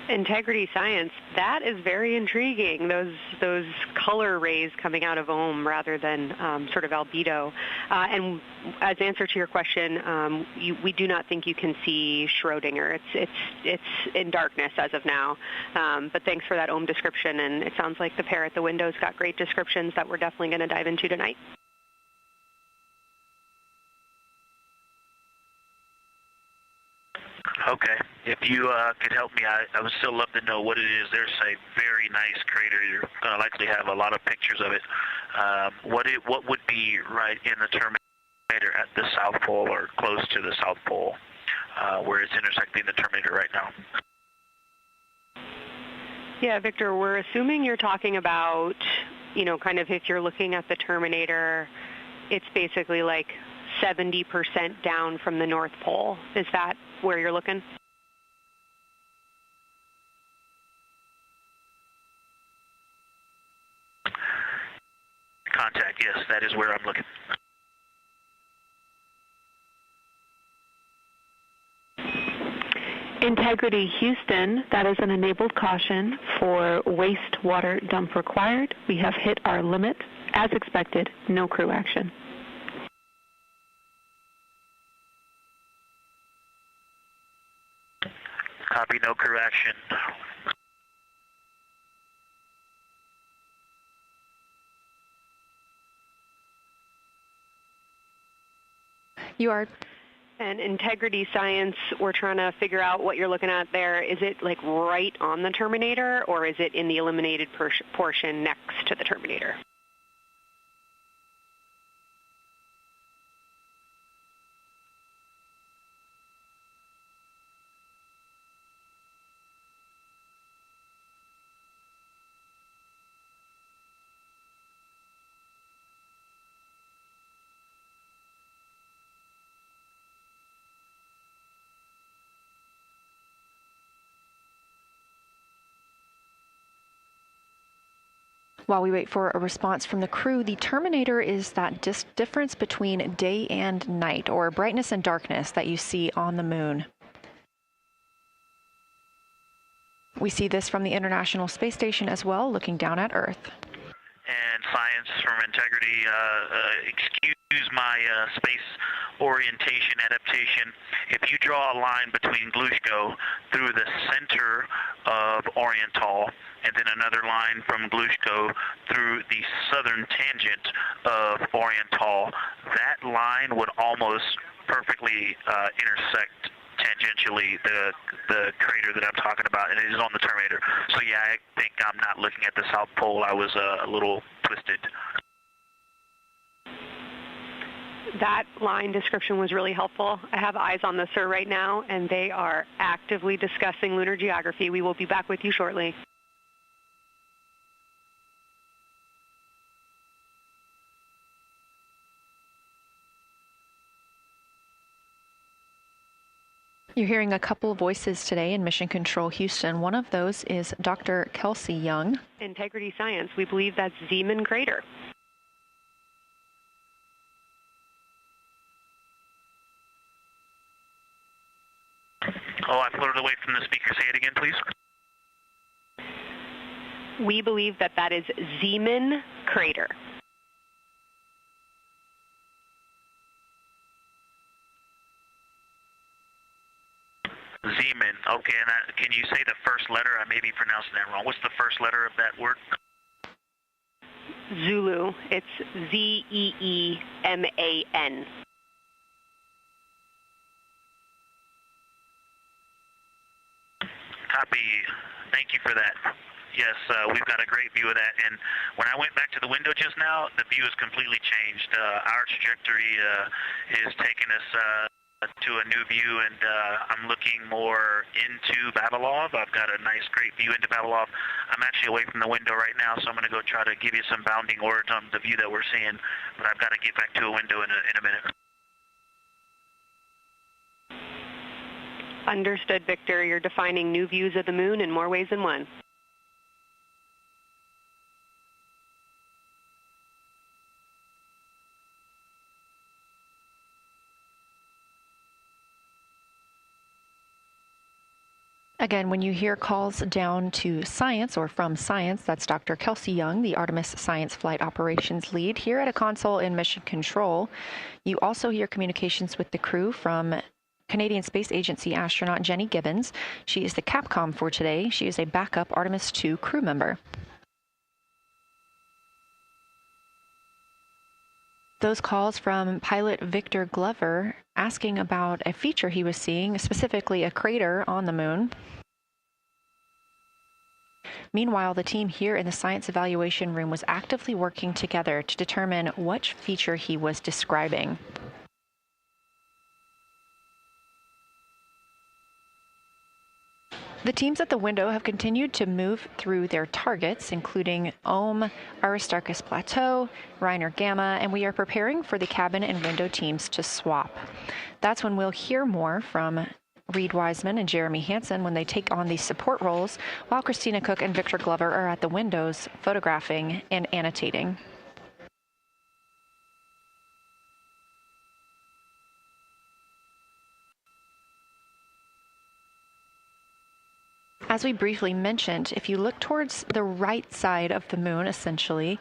Integrity science, that is very intriguing, those color rays coming out of rather than sort of albedo. And as answer to your question, we do not think you can see Schrödinger. It's in darkness as of now. But thanks for that description, and it sounds like the pair at the window's got great descriptions that we're definitely going to dive into tonight. Okay. If you could help me, I would still love to know what it is. There's a very nice crater. You're going to likely have a lot of pictures of it. What would be right in the Terminator at the South Pole or close to the South Pole where it's intersecting the Terminator right now? Yeah, Victor, we're assuming you're talking about, kind of if you're looking at the Terminator, it's basically like 70% down from the North Pole. Is that where you're looking? Contact, yes, that is where I'm looking. Integrity Houston, that is an enabled caution for wastewater dump required. We have hit our limit. As expected, no crew action. Copy, no crew action. You are. And integrity science, we're trying to figure out what you're looking at there. Is it like right on the terminator, or is it in the eliminated portion next to the terminator? While we wait for a response from the crew, the terminator is that difference between day and night, or brightness and darkness, that you see on the moon. We see this from the International Space Station as well, looking down at Earth. And science from integrity, excuse my space orientation adaptation. If you draw a line between Glushko through the center of Oriental, and then another line from Glushko through the southern tangent of Oriental, that line would almost perfectly intersect tangentially the crater that I'm talking about, and it is on the terminator. So yeah, I think I'm not looking at the South Pole. I was a little twisted. That line description was really helpful. I have eyes on the SIR right now, and they are actively discussing lunar geography. We will be back with you shortly. You're hearing a couple of voices today in Mission Control Houston. One of those is Dr. Kelsey Young. Integrity science, we believe that's Zeeman crater. Oh, I floated away from the speaker. Say it again, please. We believe that that is Zeeman crater. Zeeman. Okay, and can you say the first letter? I may be pronouncing that wrong. What's the first letter of that word? Zulu. It's Z-E-E-M-A-N. Copy. Thank you for that. Yes, we've got a great view of that. And when I went back to the window just now, the view has completely changed. Our trajectory is taking us to a new view, and I'm looking more into Babalov. I've got a nice, great view into Babalov. I'm actually away from the window right now, so I'm going to go try to give you some bounding words on the view that we're seeing, but I've got to get back to a window in a minute. Understood, Victor. You're defining new views of the moon in more ways than one. Again, when you hear calls down to science or from science, that's Dr. Kelsey Young, the Artemis Science Flight Operations Lead here at a console in Mission Control. You also hear communications with the crew from Canadian Space Agency astronaut Jenny Gibbons. She is the Capcom for today. She is a backup Artemis II crew member. Those calls from pilot Victor Glover asking about a feature he was seeing, specifically a crater on the moon. Meanwhile, the team here in the science evaluation room was actively working together to determine which feature he was describing. The teams at the window have continued to move through their targets, including Ohm, Aristarchus Plateau, Reiner Gamma, and we are preparing for the cabin and window teams to swap. That's when we'll hear more from Reed Wiseman and Jeremy Hansen when they take on these support roles, while Christina Cook and Victor Glover are at the windows photographing and annotating. As we briefly mentioned, if you look towards the right side of the moon, essentially,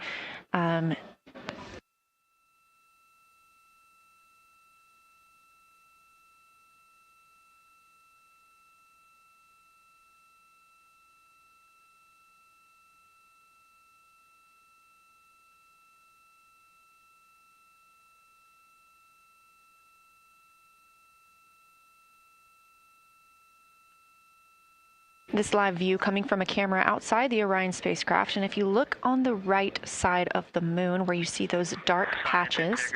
This live view coming from a camera outside the Orion spacecraft, and if you look on the right side of the moon where you see those dark patches.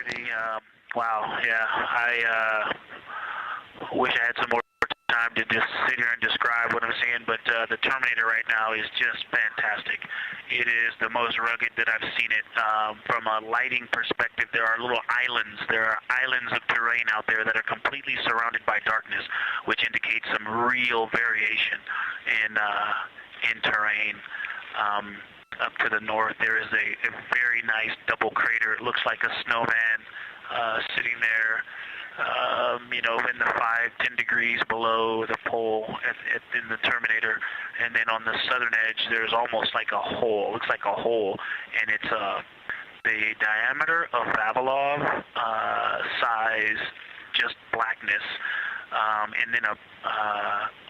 Wow, yeah, I wish I had some more time to just sit here and describe what I'm seeing, but the Terminator right now is just fantastic. It is the most rugged that I've seen it. From a lighting perspective, there are little islands. There are islands of terrain out there that are completely surrounded by darkness, which indicates some real variation in terrain. Up to the north, there is a very nice double crater. It looks like a snowman sitting there. In the 5-10 degrees below the pole in the Terminator, and then on the southern edge there's almost like a hole. It looks like a hole, and it's the diameter of Vavilov size, just blackness, and then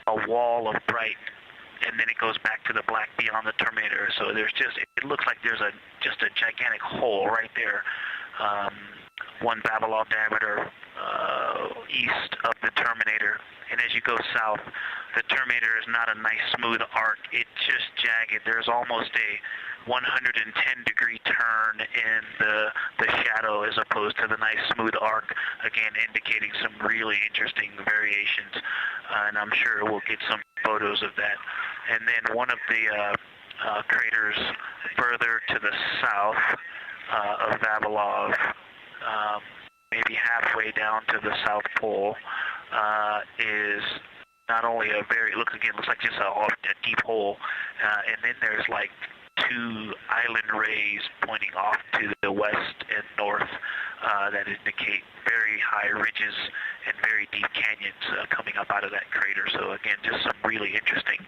a wall of bright, and then it goes back to the black beyond the Terminator. So there's it looks like there's just a gigantic hole right there. 1 Vavilov diameter east of the Terminator, and as you go south, the Terminator is not a nice smooth arc. It's just jagged. There's almost a 110-degree turn in the shadow as opposed to the nice smooth arc, again indicating some really interesting variations, and I'm sure we'll get some photos of that. And then one of the craters further to the south of Vavilov, maybe halfway down to the South Pole, is not only looks like just a deep hole, and then there's like 2 island rays pointing off to the west and north that indicate very high ridges and very deep canyons coming up out of that crater. So again, just some really interesting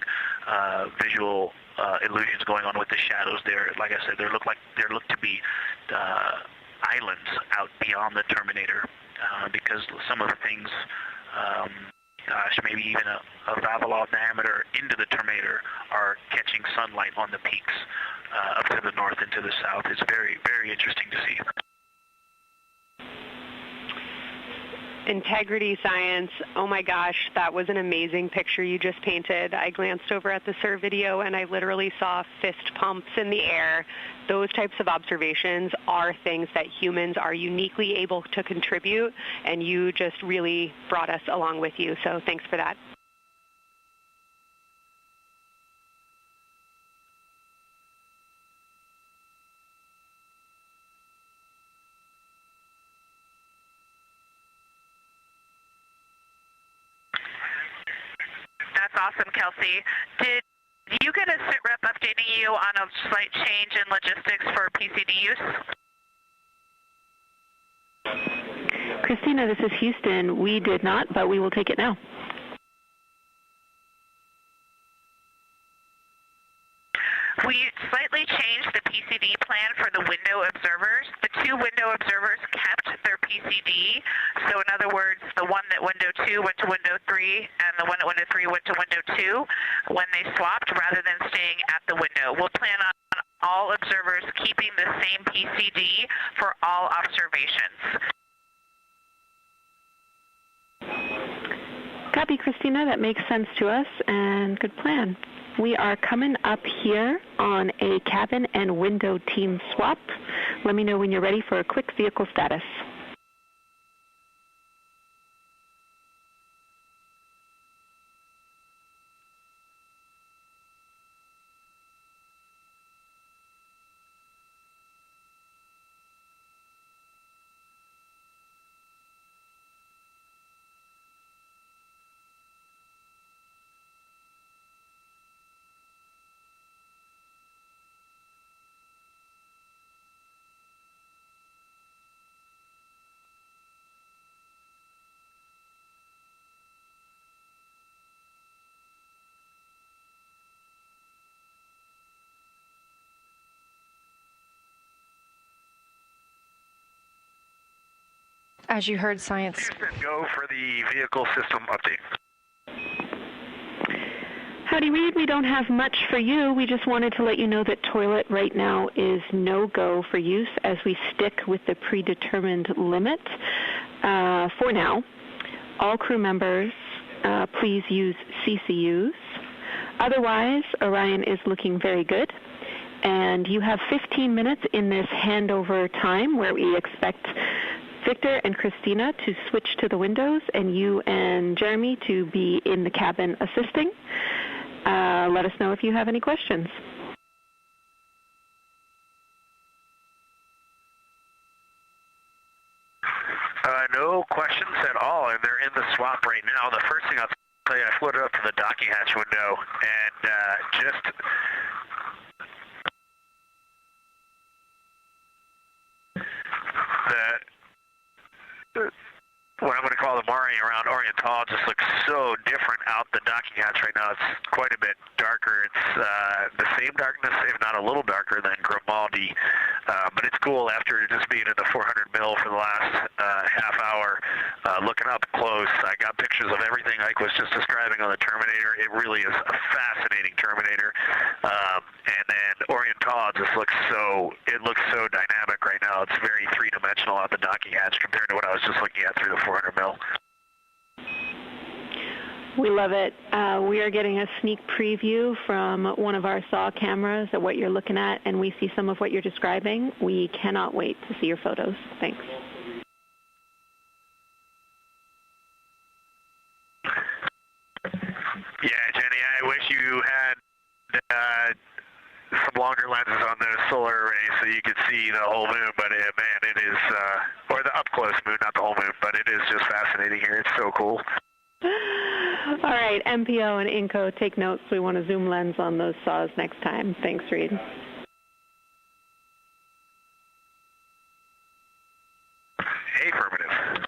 visual illusions going on with the shadows there. Like I said, they look to be islands out beyond the Terminator, because some of the things, maybe even a Vavilov diameter into the Terminator are catching sunlight on the peaks up to the north and to the south. It's very, very interesting to see. Integrity science, oh my gosh, that was an amazing picture you just painted. I glanced over at the SIR video and I literally saw fist pumps in the air. Those types of observations are things that humans are uniquely able to contribute, and you just really brought us along with you, so thanks for that. That's awesome, Kelsey. Did you get a SITREP updating you on a slight change in logistics for PCD use? Christina, this is Houston. We did not, but we will take it now. We slightly changed the PCD plan for the window observers. The 2 window observers kept their PCD. So in other words, the one that window 2 went to window 3 and the one at window 3 went to window 2 when they swapped rather than staying at the window. We'll plan on all observers keeping the same PCD for all observations. Copy, Christina. That makes sense to us, and good plan. We are coming up here on a cabin and window team swap. Let me know when you're ready for a quick vehicle status. As you heard, science. Houston, go for the vehicle system update. Howdy, Reed. We don't have much for you. We just wanted to let you know that toilet right now is no-go for use as we stick with the predetermined limit for now. All crew members, please use CCUs. Otherwise, Orion is looking very good. And you have 15 minutes in this handover time where we expect Victor and Christina to switch to the windows and you and Jeremy to be in the cabin assisting. Let us know if you have any questions. No questions at all, and they're in the swap right now. The first thing I'll tell you, I floated up to the docking hatch window and just what I'm going to call the Mare around Oriental just looks so different out the docking hatch right now. It's quite a bit darker. It's the same darkness, if not a little darker than Grimaldi, but it's cool after just being in the 400 mil for the last half hour, looking up close. I got pictures of everything Ike was just describing on the Terminator. It really is a fascinating Terminator. And then Oriental just looks so dynamic right now. It's very three-dimensional out the docking hatch compared to what I was just looking at through the 400 mil. We love it. We are getting a sneak preview from one of our SAW cameras at what you're looking at, and we see some of what you're describing. We cannot wait to see your photos. Thanks. Yeah, Jenny, I wish you had some longer lenses on the solar array so you could see the whole moon, but man, it is, or the up-close moon, not the whole moon, but it is just fascinating here. It's so cool. All right, MPO and INCO, take notes. We want a zoom lens on those saws next time. Thanks, Reed. Affirmative.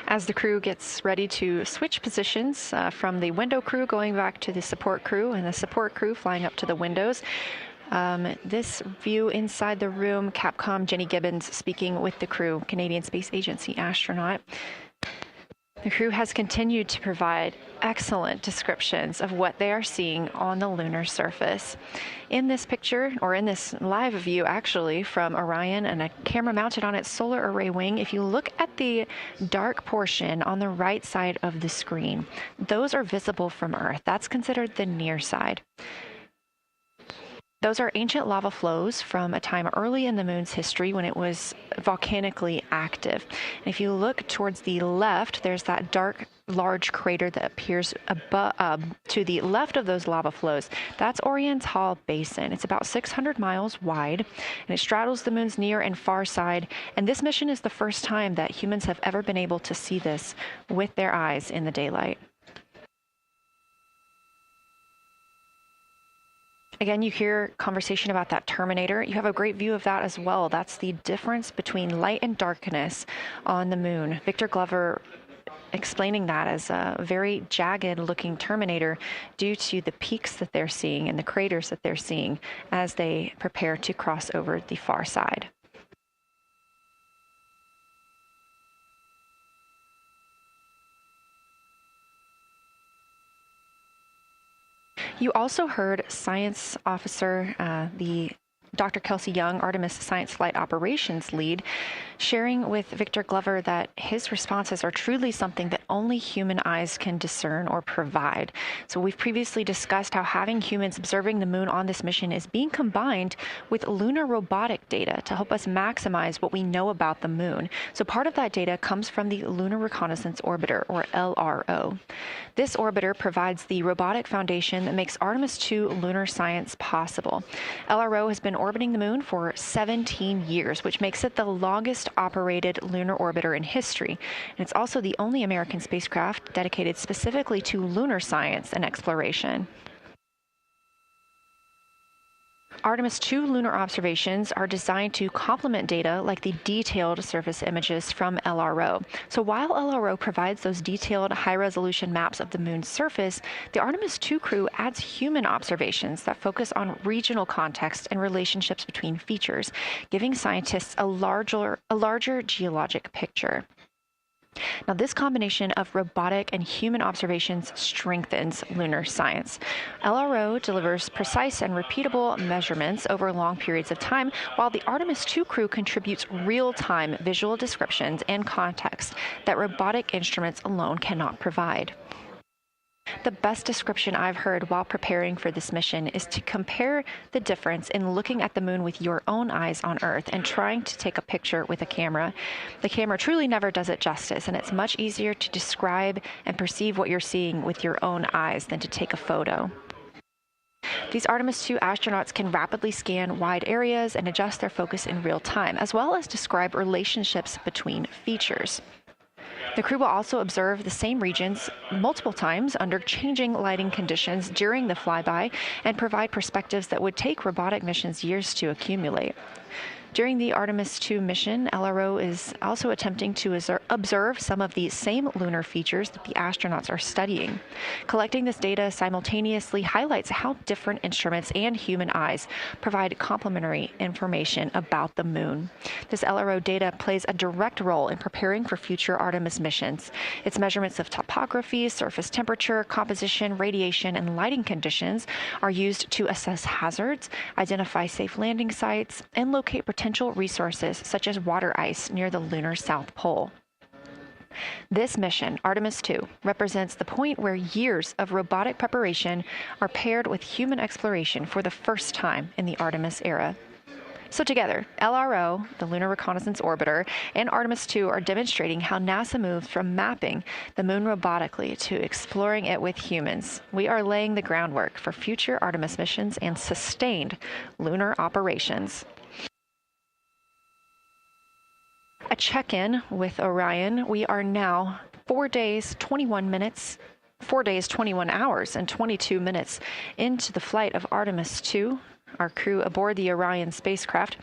As the crew gets ready to switch positions from the window crew going back to the support crew and the support crew flying up to the windows, this view inside the room, Capcom Jenny Gibbons speaking with the crew, Canadian Space Agency astronaut. The crew has continued to provide excellent descriptions of what they are seeing on the lunar surface. In this picture, or in this live view actually, from Orion and a camera mounted on its solar array wing, if you look at the dark portion on the right side of the screen, those are visible from Earth. That's considered the near side. Those are ancient lava flows from a time early in the moon's history when it was volcanically active. And if you look towards the left, there's that dark, large crater that appears to the left of those lava flows. That's Oriental Basin. It's about 600 miles wide, and it straddles the moon's near and far side. And this mission is the first time that humans have ever been able to see this with their eyes in the daylight. Again, you hear conversation about that Terminator. You have a great view of that as well. That's the difference between light and darkness on the moon. Victor Glover explaining that as a very jagged-looking Terminator due to the peaks that they're seeing and the craters that they're seeing as they prepare to cross over the far side. You also heard science officer, the Dr. Kelsey Young, Artemis Science Flight Operations lead, sharing with Victor Glover that his responses are truly something that only human eyes can discern or provide. So we've previously discussed how having humans observing the moon on this mission is being combined with lunar robotic data to help us maximize what we know about the moon. So part of that data comes from the Lunar Reconnaissance Orbiter, or LRO. This orbiter provides the robotic foundation that makes Artemis II lunar science possible. LRO has been orbiting the moon for 17 years, which makes it the longest operated lunar orbiter in history. And it's also the only American spacecraft dedicated specifically to lunar science and exploration. Artemis II lunar observations are designed to complement data like the detailed surface images from LRO. So while LRO provides those detailed high-resolution maps of the moon's surface, the Artemis II crew adds human observations that focus on regional context and relationships between features, giving scientists a larger geologic picture. Now, this combination of robotic and human observations strengthens lunar science. LRO delivers precise and repeatable measurements over long periods of time, while the Artemis II crew contributes real-time visual descriptions and context that robotic instruments alone cannot provide. The best description I've heard while preparing for this mission is to compare the difference in looking at the moon with your own eyes on Earth and trying to take a picture with a camera. The camera truly never does it justice, and it's much easier to describe and perceive what you're seeing with your own eyes than to take a photo. These Artemis II astronauts can rapidly scan wide areas and adjust their focus in real time, as well as describe relationships between features. The crew will also observe the same regions multiple times under changing lighting conditions during the flyby and provide perspectives that would take robotic missions years to accumulate. During the Artemis II mission, LRO is also attempting to observe some of the same lunar features that the astronauts are studying. Collecting this data simultaneously highlights how different instruments and human eyes provide complementary information about the moon. This LRO data plays a direct role in preparing for future Artemis missions. Its measurements of topography, surface temperature, composition, radiation, and lighting conditions are used to assess hazards, identify safe landing sites, and locate potential resources such as water ice near the lunar South Pole. This mission, Artemis II, represents the point where years of robotic preparation are paired with human exploration for the first time in the Artemis era. So together, LRO, the Lunar Reconnaissance Orbiter, and Artemis II are demonstrating how NASA moves from mapping the moon robotically to exploring it with humans. We are laying the groundwork for future Artemis missions and sustained lunar operations. A check-in with Orion. We are now 4 days, 21 hours, and 22 minutes into the flight of Artemis II, our crew aboard the Orion spacecraft.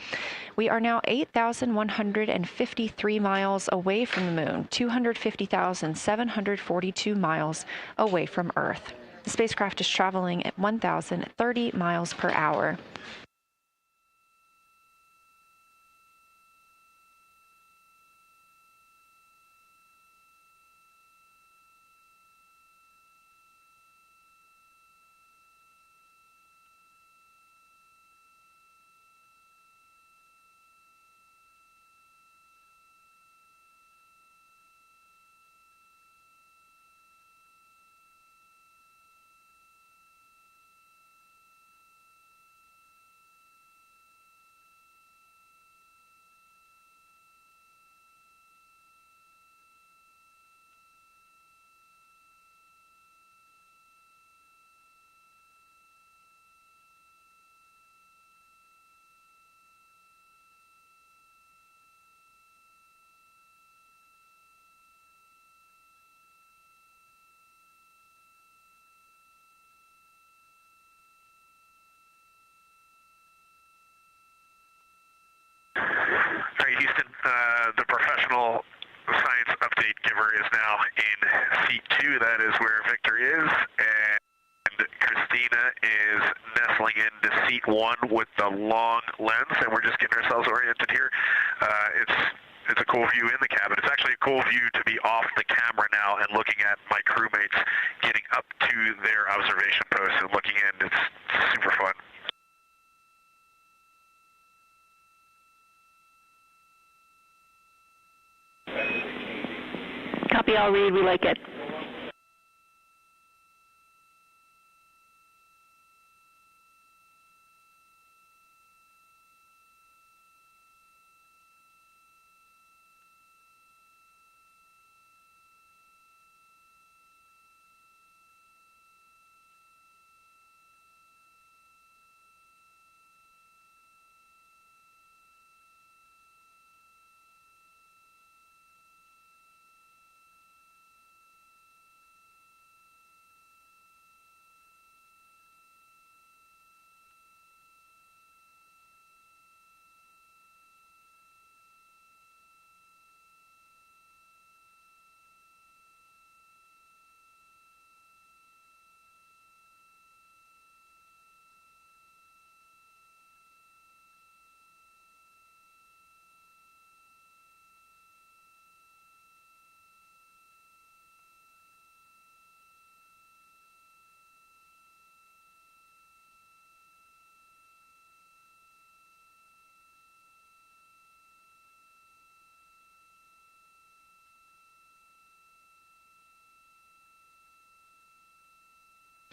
We are now 8,153 miles away from the moon, 250,742 miles away from Earth. The spacecraft is traveling at 1,030 miles per hour. The professional science update giver is now in seat 2. That is where Victor is, and Christina is nestling into seat 1 with the long lens, and we're just getting ourselves oriented here. It's a cool view in the cabin. It's actually a cool view to be off the camera now and looking at my crewmates getting up to their observation posts and looking in. It's super fun. Copy, I'll read. We like it.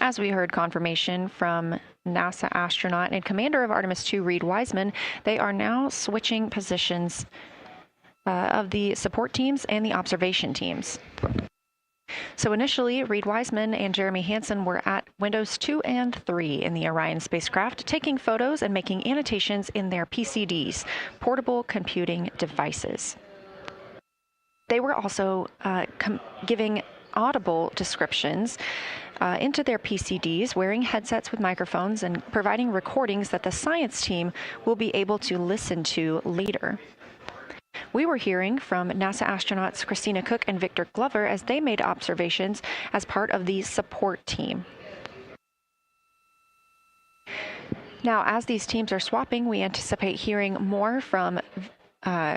As we heard confirmation from NASA astronaut and commander of Artemis II, Reed Wiseman, they are now switching positions of the support teams and the observation teams. So initially, Reed Wiseman and Jeremy Hansen were at windows 2 and 3 in the Orion spacecraft, taking photos and making annotations in their PCDs, portable computing devices. They were also giving audible descriptions into their PCDs, wearing headsets with microphones and providing recordings that the science team will be able to listen to later. We were hearing from NASA astronauts Christina Cook and Victor Glover as they made observations as part of the support team. Now, as these teams are swapping, we anticipate hearing more from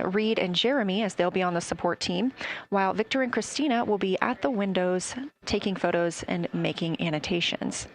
Reed and Jeremy as they'll be on the support team, while Victor and Christina will be at the windows taking photos and making annotations.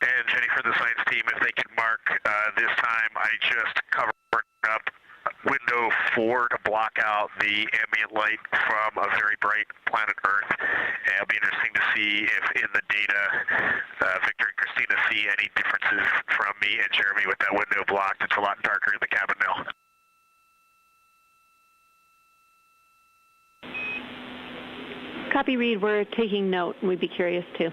And Jenny, for the science team, if they can mark this time, I just covered up window 4 to block out the ambient light from a very bright planet Earth. And it'll be interesting to see if in the data Victor and Christina see any differences from me and Jeremy with that window blocked. It's a lot darker in the cabin now. Copy, Reed. We're taking note, and we'd be curious too.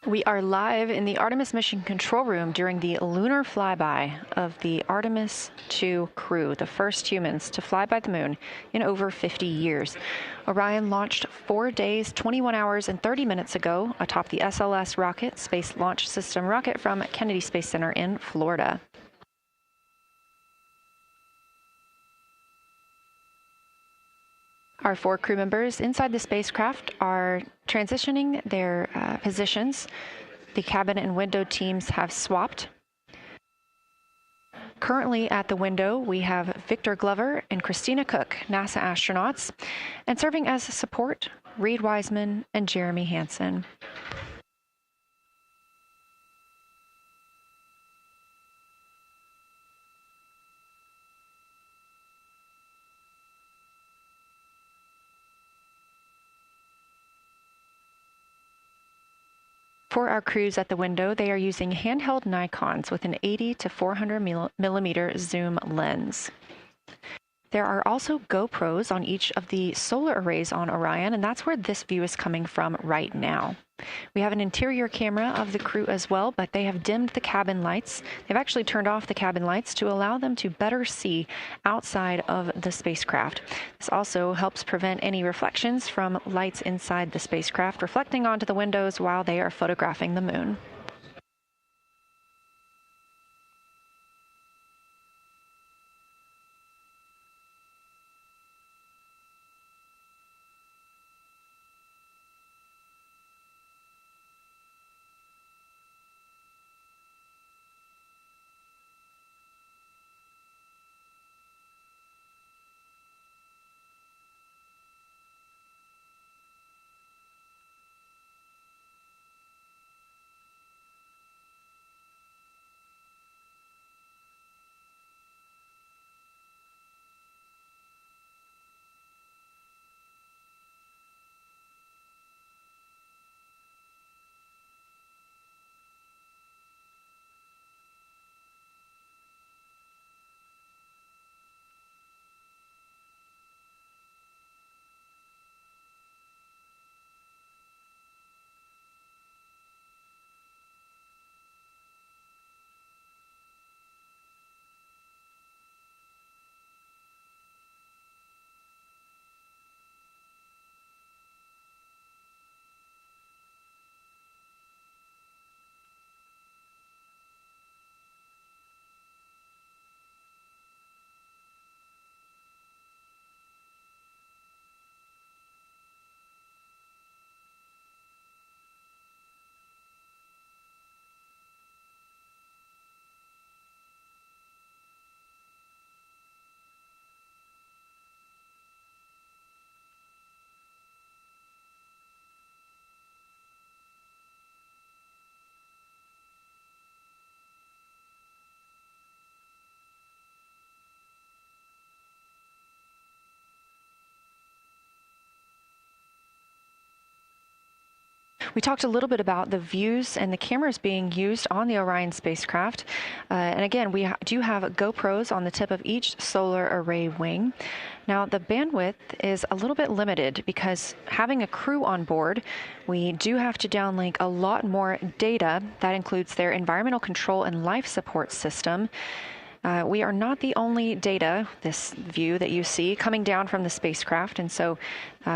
We are live in the Artemis mission control room during the lunar flyby of the Artemis II crew, the first humans to fly by the moon in over 50 years. Orion launched 4 days, 21 hours, and 30 minutes ago atop the SLS rocket, Space Launch System rocket from Kennedy Space Center in Florida. Our 4 crew members inside the spacecraft are transitioning their positions. The cabin and window teams have swapped. Currently at the window, we have Victor Glover and Christina Cook, NASA astronauts, and serving as support, Reed Wiseman and Jeremy Hansen. For our crews at the window, they are using handheld Nikons with an 80 to 400 millimeter zoom lens. There are also GoPros on each of the solar arrays on Orion, and that's where this view is coming from right now. We have an interior camera of the crew as well, but they have dimmed the cabin lights. They've actually turned off the cabin lights to allow them to better see outside of the spacecraft. This also helps prevent any reflections from lights inside the spacecraft reflecting onto the windows while they are photographing the moon. We talked a little bit about the views and the cameras being used on the Orion spacecraft. And again, we do have GoPros on the tip of each solar array wing. Now, the bandwidth is a little bit limited because having a crew on board, we do have to downlink a lot more data. That includes their environmental control and life support system. We are not the only data, this view that you see, coming down from the spacecraft, and so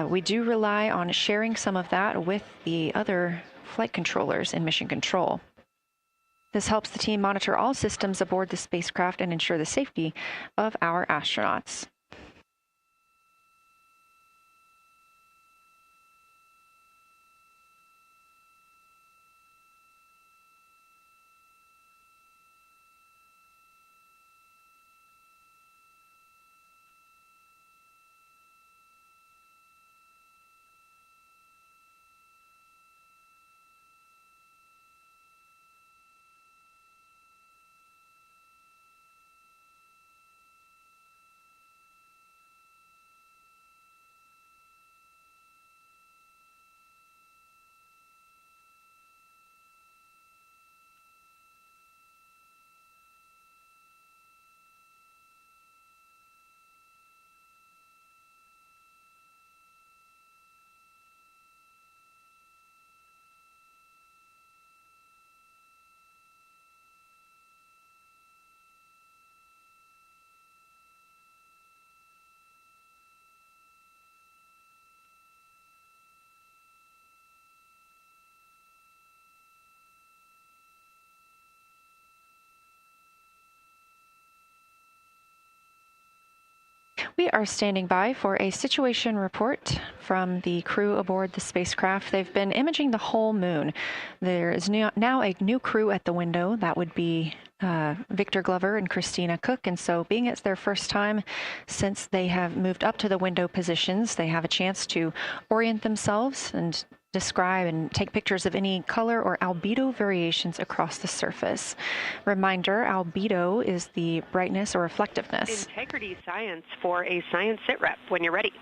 we do rely on sharing some of that with the other flight controllers in mission control. This helps the team monitor all systems aboard the spacecraft and ensure the safety of our astronauts. We are standing by for a situation report from the crew aboard the spacecraft. They've been imaging the whole moon. There is now a new crew at the window. That would be Victor Glover and Christina Cook. And so being it's their first time since they have moved up to the window positions, they have a chance to orient themselves and describe and take pictures of any color or albedo variations across the surface. Reminder, albedo is the brightness or reflectiveness. Integrity science for a science sit rep when you're ready.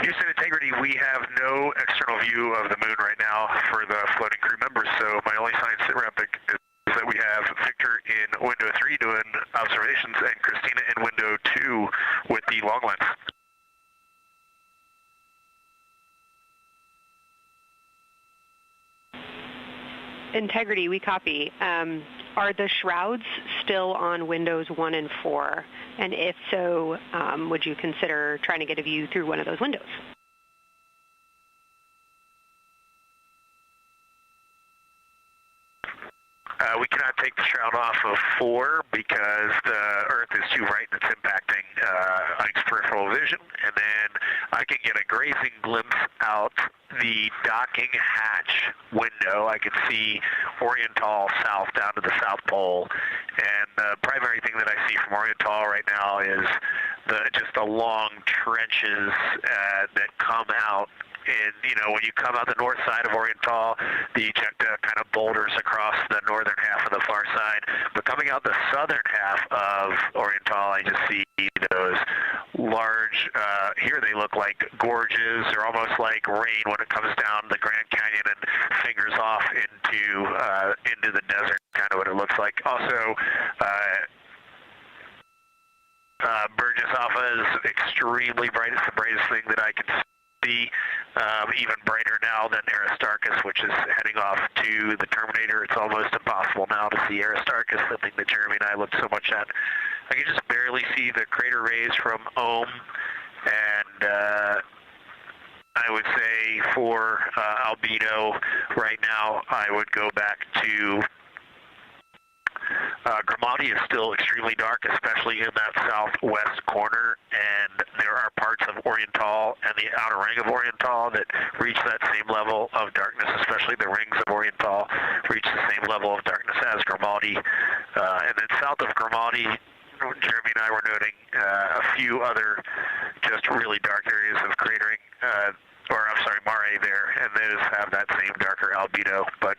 Houston Integrity, we have no external view of the moon right now for the floating crew members, so my only science sit rep is that we have Victor in window 3 doing observations and Christina in window 2 with the long lens. Integrity, we copy. Are the shrouds still on windows 1 and 4? And if so, would you consider trying to get a view through one of those windows? We cannot take the shroud off of 4 because the Earth is too bright and it's impacting Ike's peripheral vision. And then I can get a grazing glimpse out the docking hatch window. I can see Oriental south down to the South Pole. And the primary thing that I see from Oriental right now is just the long trenches that come out. And, you know, when you come out the north side of Oriental, the ejecta kind of boulders across the northern half of the far side. But coming out the southern half of Oriental, I just see those large, here they look like gorges. They're almost like rain when it comes down the Grand Canyon and fingers off into the desert, kind of what it looks like. Also, Burgess Alpha is extremely bright. It's the brightest thing that I can see. Even brighter now than Aristarchus, which is heading off to the Terminator. It's almost impossible now to see Aristarchus, the thing that Jeremy and I looked so much at. I can just barely see the crater rays from Ohm, and I would say for albedo right now, I would go back to Grimaldi is still extremely dark, especially in that southwest corner, and there are parts of Oriental and the outer ring of Oriental that reach that same level of darkness, especially the rings of Oriental reach the same level of darkness as Grimaldi. And then south of Grimaldi, Jeremy and I were noting a few other just really dark areas of cratering, Mare there, and those have that same darker albedo, but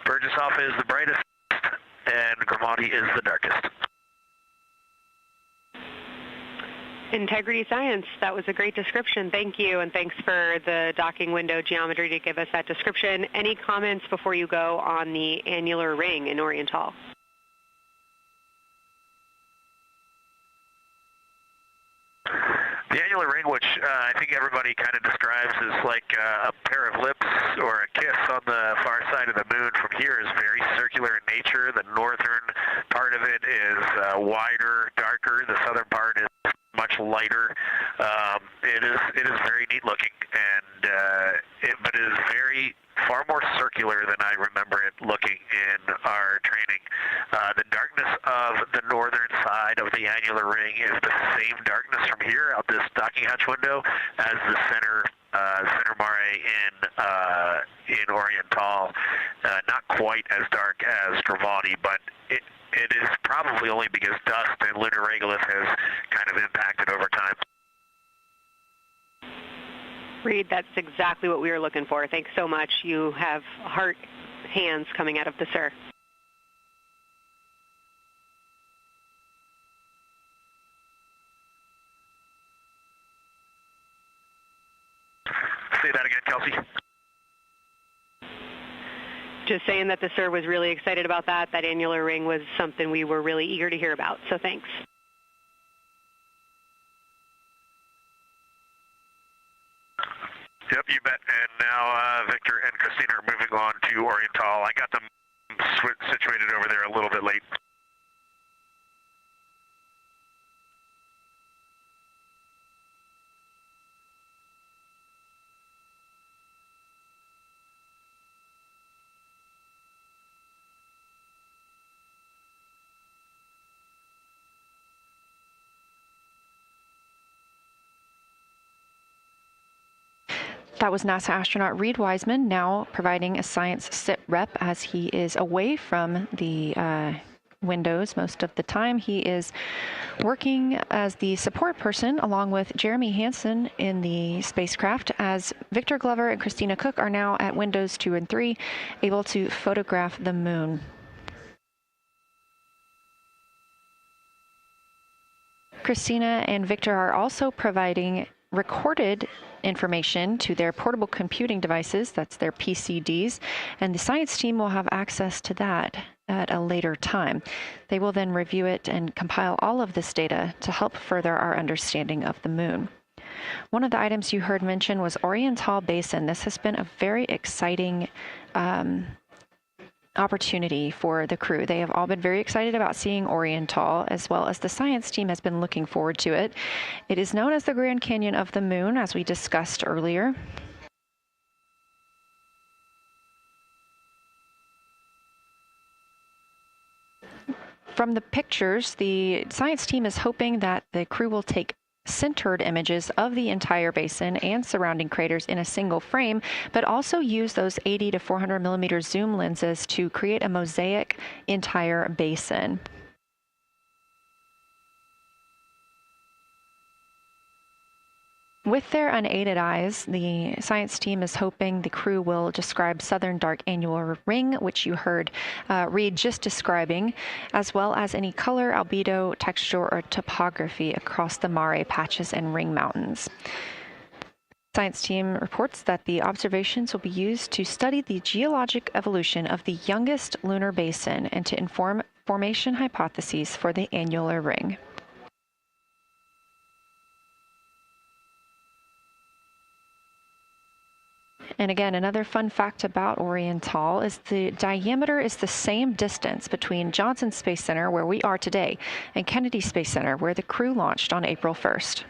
Burgess Alpha is the brightest, and Grimaldi is the darkest. Integrity Science, that was a great description. Thank you, and thanks for the docking window geometry to give us that description. Any comments before you go on the annular ring in Oriental? The annular ring, which I think everybody kind of describes as like a pair of lips or a kiss on the far side of the moon from here, is very circular in nature. The northern part of it is wider, darker. The southern part is much lighter. It is very neat looking, and but it is far more circular than I remember it looking in our training. The darkness of the northern side of the annular ring is the same darkness from here out this docking hatch window as the center Mare in Oriental. Not quite as dark as Grimaldi, but it is probably only because dust and lunar regolith has kind of impacted over time. Reed, that's exactly what we were looking for. Thanks so much. You have heart hands coming out of the SIR. Say that just saying that the sir was really excited about that. That annular ring was something we were really eager to hear about, so thanks. Yep, you bet. And now Victor and Christina are moving on to Oriental. I got them situated over there a little bit late. That was NASA astronaut Reed Wiseman, now providing a science sit rep as he is away from the windows most of the time. He is working as the support person along with Jeremy Hansen in the spacecraft, as Victor Glover and Christina Cook are now at windows 2 and 3, able to photograph the moon. Christina and Victor are also providing recorded information to their portable computing devices, that's their PCDs, and the science team will have access to that at a later time. They will then review it and compile all of this data to help further our understanding of the moon. One of the items you heard mentioned was Oriental Basin. This has been a very exciting opportunity for the crew. They have all been very excited about seeing Oriental, as well as the science team has been looking forward to it. It is known as the Grand Canyon of the Moon, as we discussed earlier. From the pictures, the science team is hoping that the crew will take centered images of the entire basin and surrounding craters in a single frame, but also use those 80 to 400 millimeter zoom lenses to create a mosaic entire basin. With their unaided eyes, the science team is hoping the crew will describe southern dark annular ring, which you heard Reed just describing, as well as any color, albedo, texture, or topography across the mare patches and ring mountains. Science team reports that the observations will be used to study the geologic evolution of the youngest lunar basin and to inform formation hypotheses for the annular ring. And again, another fun fact about Oriental is the diameter is the same distance between Johnson Space Center, where we are today, and Kennedy Space Center, where the crew launched on April 1st.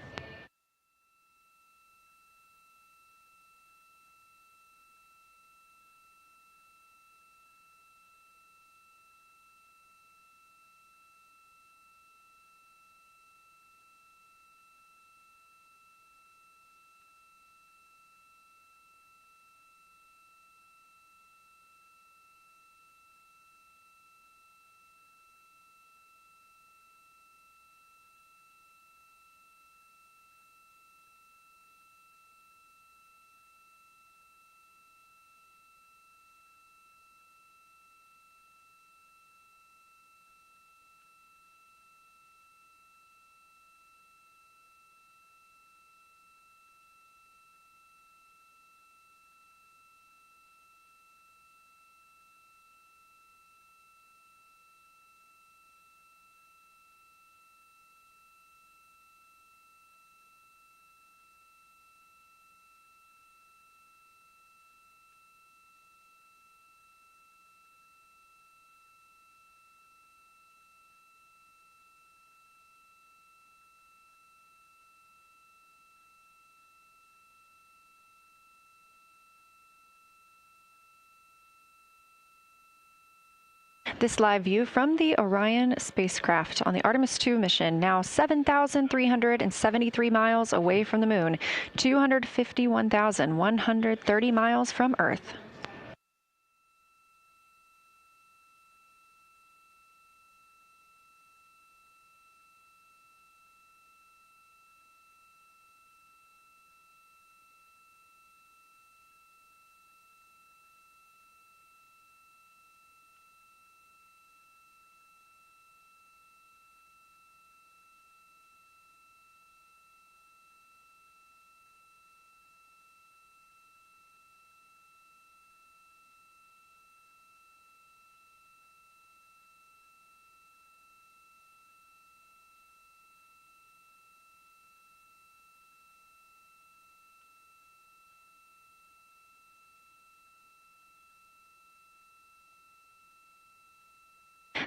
This live view from the Orion spacecraft on the Artemis II mission, now 7,373 miles away from the moon, 251,130 miles from Earth.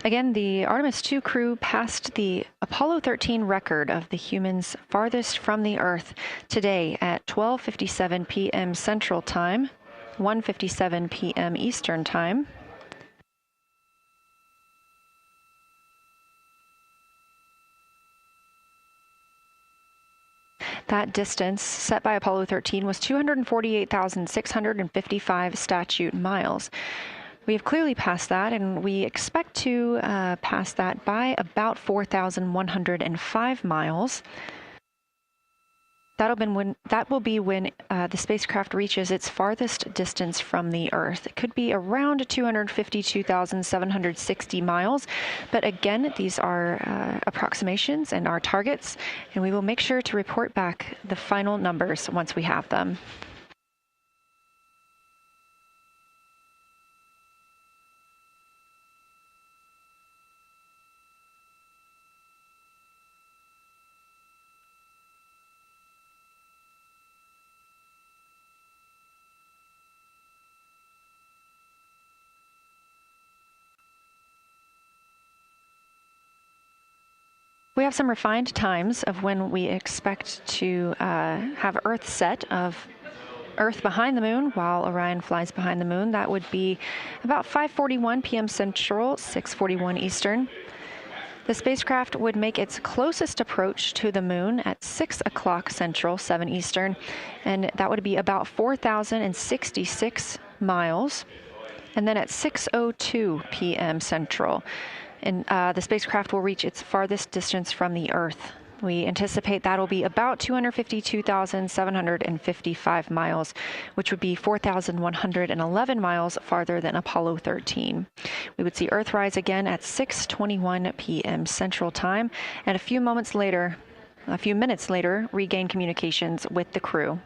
Again, the Artemis II crew passed the Apollo 13 record of the humans farthest from the Earth today at 12:57 p.m. Central Time, 1:57 p.m. Eastern Time. That distance set by Apollo 13 was 248,655 statute miles. We have clearly passed that, and we expect to pass that by about 4,105 miles. That will be when the spacecraft reaches its farthest distance from the Earth. It could be around 252,760 miles, but again, these are approximations and our targets, and we will make sure to report back the final numbers once we have them. We have some refined times of when we expect to have Earth set of Earth behind the moon while Orion flies behind the moon. That would be about 5:41 p.m. Central, 6:41 Eastern. The spacecraft would make its closest approach to the moon at 6 o'clock Central, 7 Eastern, and that would be about 4,066 miles. And then at 6:02 p.m. Central, and the spacecraft will reach its farthest distance from the Earth. We anticipate that'll be about 252,755 miles, which would be 4,111 miles farther than Apollo 13. We would see Earthrise again at 6:21 p.m. Central Time, and a few minutes later, regain communications with the crew.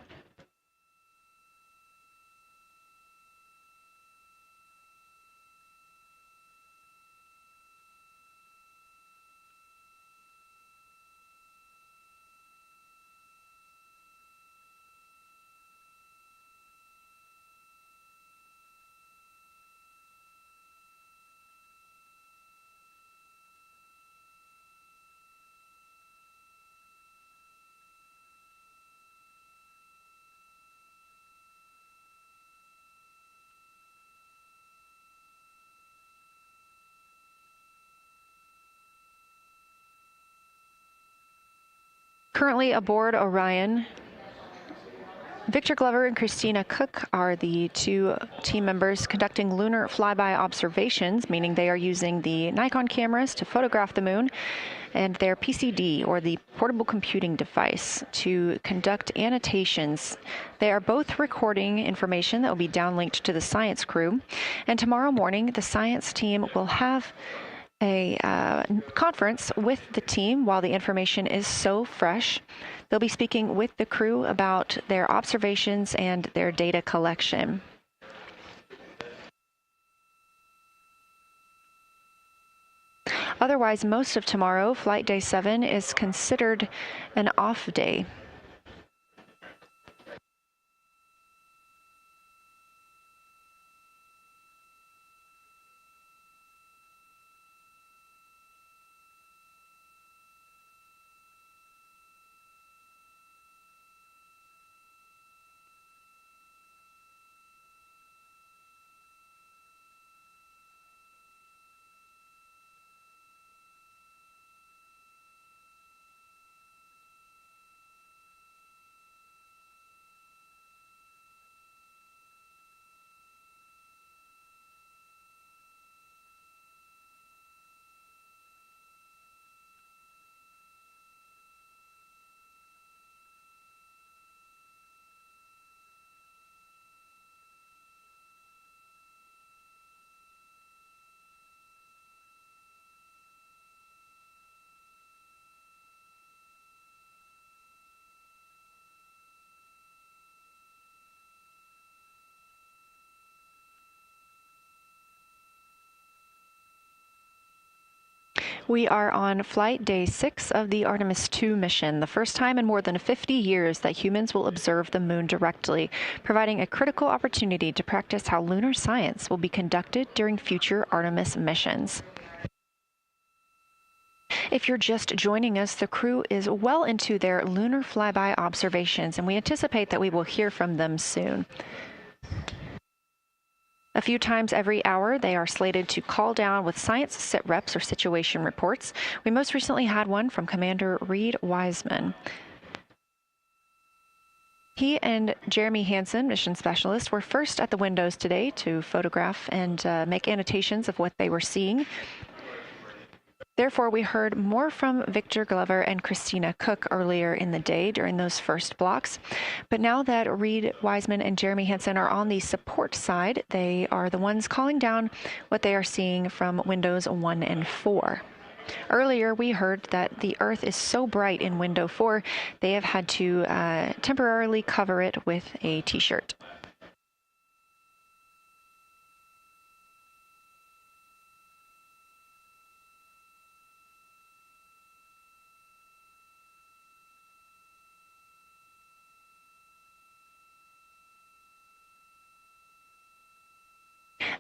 Currently aboard Orion, Victor Glover and Christina Cook are the two team members conducting lunar flyby observations, meaning they are using the Nikon cameras to photograph the moon, and their PCD, or the portable computing device, to conduct annotations. They are both recording information that will be downlinked to the science crew, and tomorrow morning the science team will have a conference with the team while the information is so fresh. They'll be speaking with the crew about their observations and their data collection. Otherwise, most of tomorrow, Flight Day 7, is considered an off day. We are on Flight Day 6 of the Artemis II mission, the first time in more than 50 years that humans will observe the moon directly, providing a critical opportunity to practice how lunar science will be conducted during future Artemis missions. If you're just joining us, the crew is well into their lunar flyby observations, and we anticipate that we will hear from them soon. A few times every hour, they are slated to call down with science sit reps or situation reports. We most recently had one from Commander Reed Wiseman. He and Jeremy Hansen, mission specialist, were first at the windows today to photograph and make annotations of what they were seeing. Therefore, we heard more from Victor Glover and Christina Cook earlier in the day during those first blocks. But now that Reed Wiseman and Jeremy Hansen are on the support side, they are the ones calling down what they are seeing from windows 1 and 4. Earlier, we heard that the Earth is so bright in window 4, they have had to temporarily cover it with a t-shirt.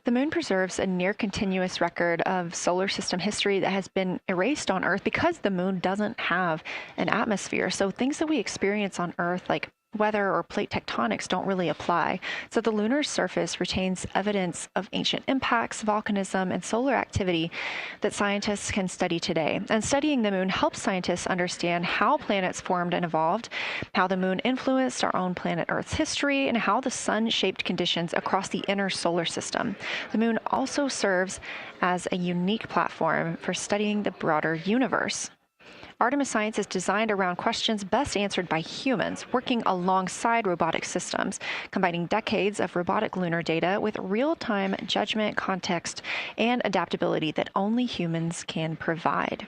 The moon preserves a near-continuous record of solar system history that has been erased on Earth because the moon doesn't have an atmosphere. So things that we experience on Earth, like weather or plate tectonics, don't really apply. So the lunar surface retains evidence of ancient impacts, volcanism, and solar activity that scientists can study today. And studying the moon helps scientists understand how planets formed and evolved, how the moon influenced our own planet Earth's history, and how the sun shaped conditions across the inner solar system. The moon also serves as a unique platform for studying the broader universe. Artemis science is designed around questions best answered by humans, working alongside robotic systems, combining decades of robotic lunar data with real-time judgment, context, and adaptability that only humans can provide.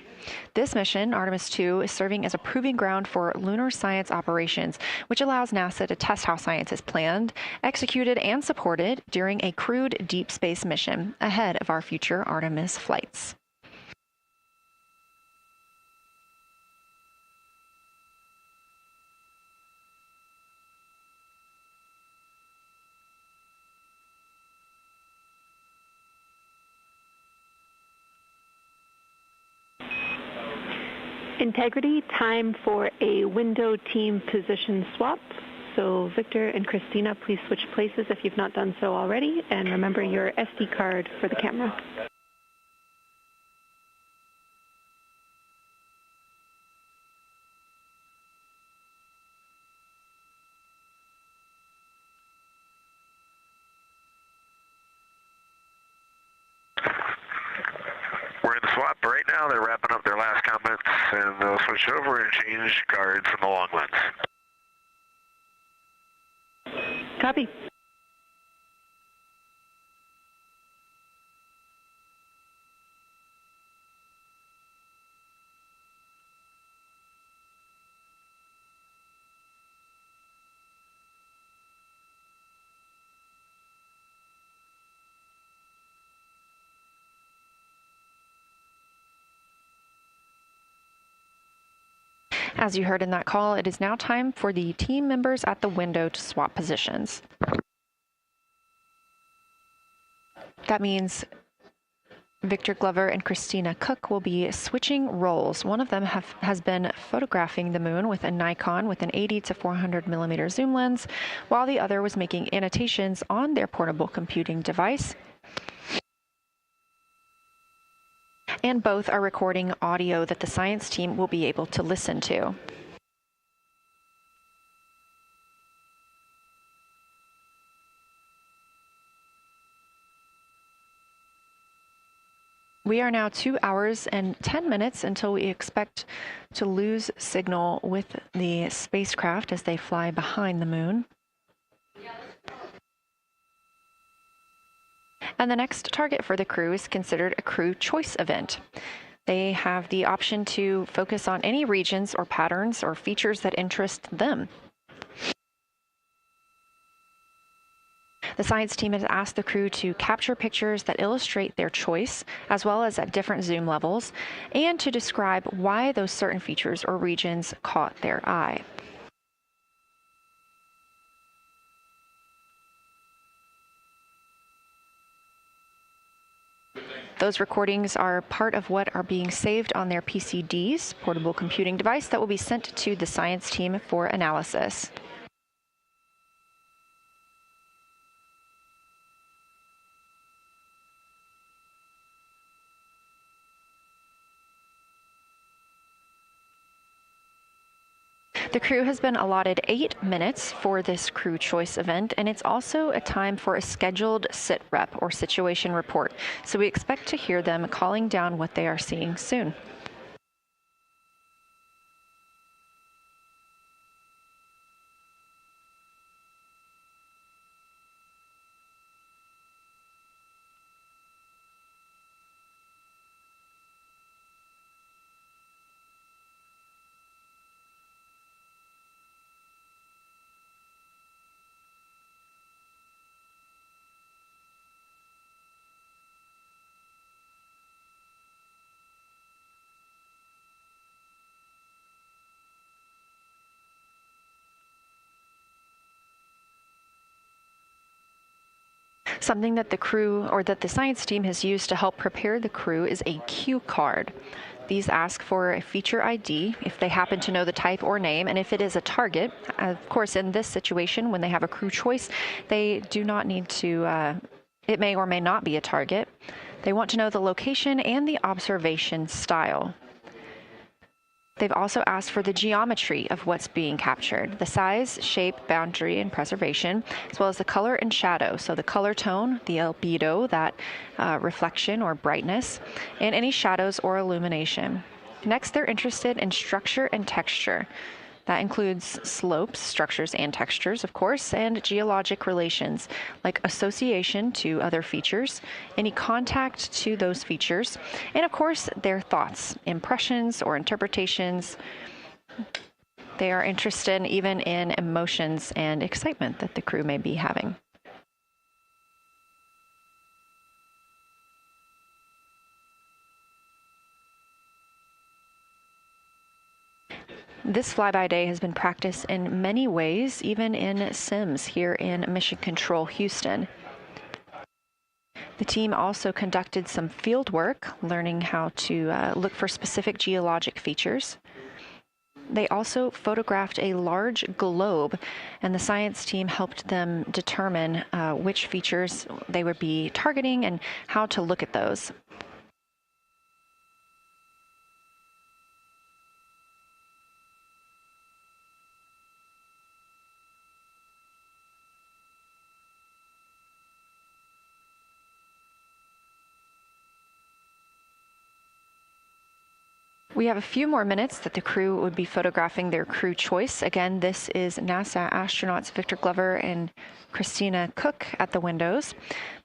This mission, Artemis II, is serving as a proving ground for lunar science operations, which allows NASA to test how science is planned, executed, and supported during a crewed deep space mission ahead of our future Artemis flights. Integrity, time for a window team position swap. So Victor and Christina, please switch places if you've not done so already, and remember your SD card for the camera. We're in the swap right now. They're wrapping up their last comments, and they'll switch over and change cards from the long lens. Copy. As you heard in that call, it is now time for the team members at the window to swap positions. That means Victor Glover and Christina Cook will be switching roles. One of them has been photographing the moon with a Nikon with an 80 to 400 millimeter zoom lens, while the other was making annotations on their portable computing device. And both are recording audio that the science team will be able to listen to. We are now 2 hours and 10 minutes until we expect to lose signal with the spacecraft as they fly behind the moon. And the next target for the crew is considered a crew choice event. They have the option to focus on any regions or patterns or features that interest them. The science team has asked the crew to capture pictures that illustrate their choice, as well as at different zoom levels, and to describe why those certain features or regions caught their eye. Those recordings are part of what are being saved on their PCDs, portable computing device, that will be sent to the science team for analysis. The crew has been allotted 8 minutes for this crew choice event, and it's also a time for a scheduled sit rep or situation report. So we expect to hear them calling down what they are seeing soon. Something that the crew or that the science team has used to help prepare the crew is a cue card. These ask for a feature ID if they happen to know the type or name, and if it is a target. Of course, in this situation, when they have a crew choice, they do not need to, it may or may not be a target. They want to know the location and the observation style. They've also asked for the geometry of what's being captured, the size, shape, boundary, and preservation, as well as the color and shadow. So the color tone, the albedo, that reflection or brightness, and any shadows or illumination. Next, they're interested in structure and texture. That includes slopes, structures, and textures, of course, and geologic relations, like association to other features, any contact to those features, and of course, their thoughts, impressions, or interpretations. They are interested even in emotions and excitement that the crew may be having. This flyby day has been practiced in many ways, even in sims here in Mission Control Houston. The team also conducted some field work, learning how to look for specific geologic features. They also photographed a large globe, and the science team helped them determine which features they would be targeting and how to look at those. We have a few more minutes that the crew would be photographing their crew choice. Again, this is NASA astronauts Victor Glover and Christina Cook at the windows.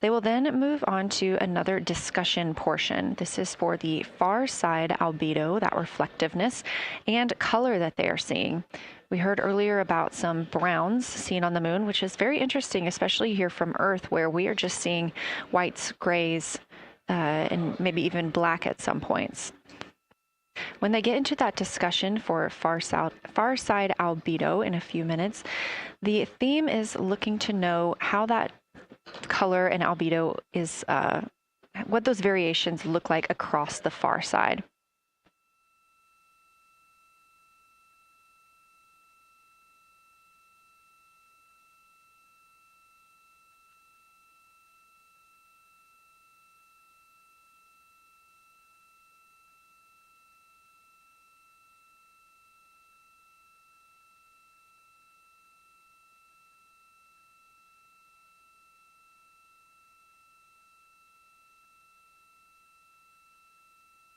They will then move on to another discussion portion. This is for the far side albedo, that reflectiveness, and color that they are seeing. We heard earlier about some browns seen on the moon, which is very interesting, especially here from Earth, where we are just seeing whites, grays, and maybe even black at some points. When they get into that discussion for far side albedo in a few minutes, the theme is looking to know how that color and albedo is, what those variations look like across the far side.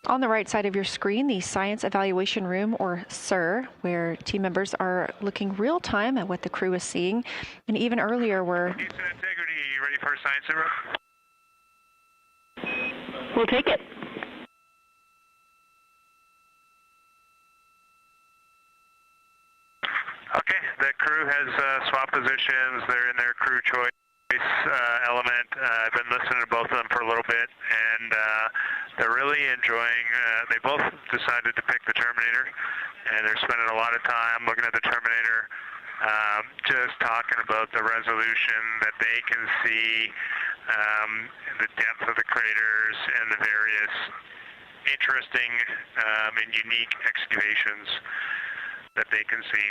On the right side of your screen, the Science Evaluation Room, or SIR, where team members are looking real time at what the crew is seeing. And even earlier, we're... Houston Integrity, you ready for a science sit rep? We'll take it. Okay, the crew has swapped positions. They're in their crew choice element. I've been listening to both of them for a little bit, and they're really enjoying, they both decided to pick the Terminator, and they're spending a lot of time looking at the Terminator, just talking about the resolution that they can see, the depth of the craters, and the various interesting and unique excavations that they can see.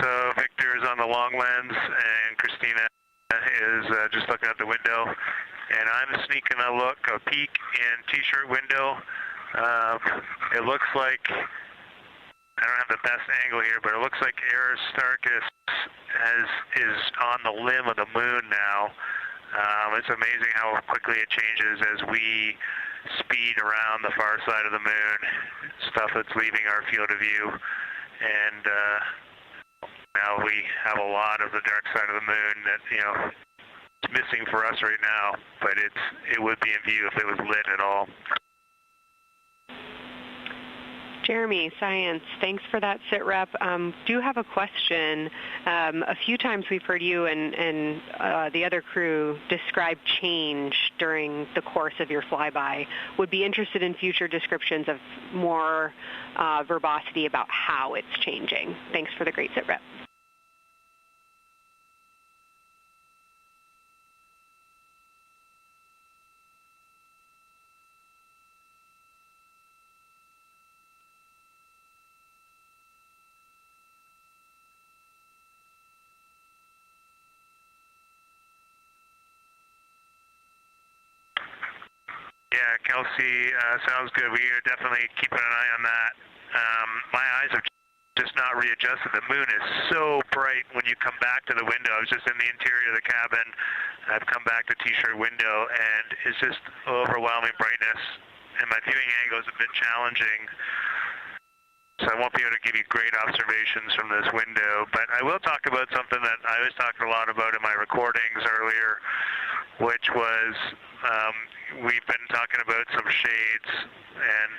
So Victor is on the long lens, and Christina is just looking out the window, and I'm sneaking a peek in T-shirt window. It looks like, I don't have the best angle here, but it looks like Aristarchus is on the limb of the moon now. It's amazing how quickly it changes as we speed around the far side of the moon, stuff that's leaving our field of view. And now we have a lot of the dark side of the moon that, it's missing for us right now, but it would be in view if it was lit at all. Jeremy, Science, thanks for that sit rep. Do have a question. A few times we've heard you and the other crew describe change during the course of your flyby. Would be interested in future descriptions of more verbosity about how it's changing. Thanks for the great sit rep. Yeah, Kelsey, sounds good. We are definitely keeping an eye on that. My eyes have just not readjusted. The moon is so bright when you come back to the window. I was just in the interior of the cabin. I've come back to T-shirt window, and it's just overwhelming brightness. And my viewing angle is a bit challenging, so I won't be able to give you great observations from this window. But I will talk about something that I was talking a lot about in my recordings earlier, which was we've been talking about some shades, and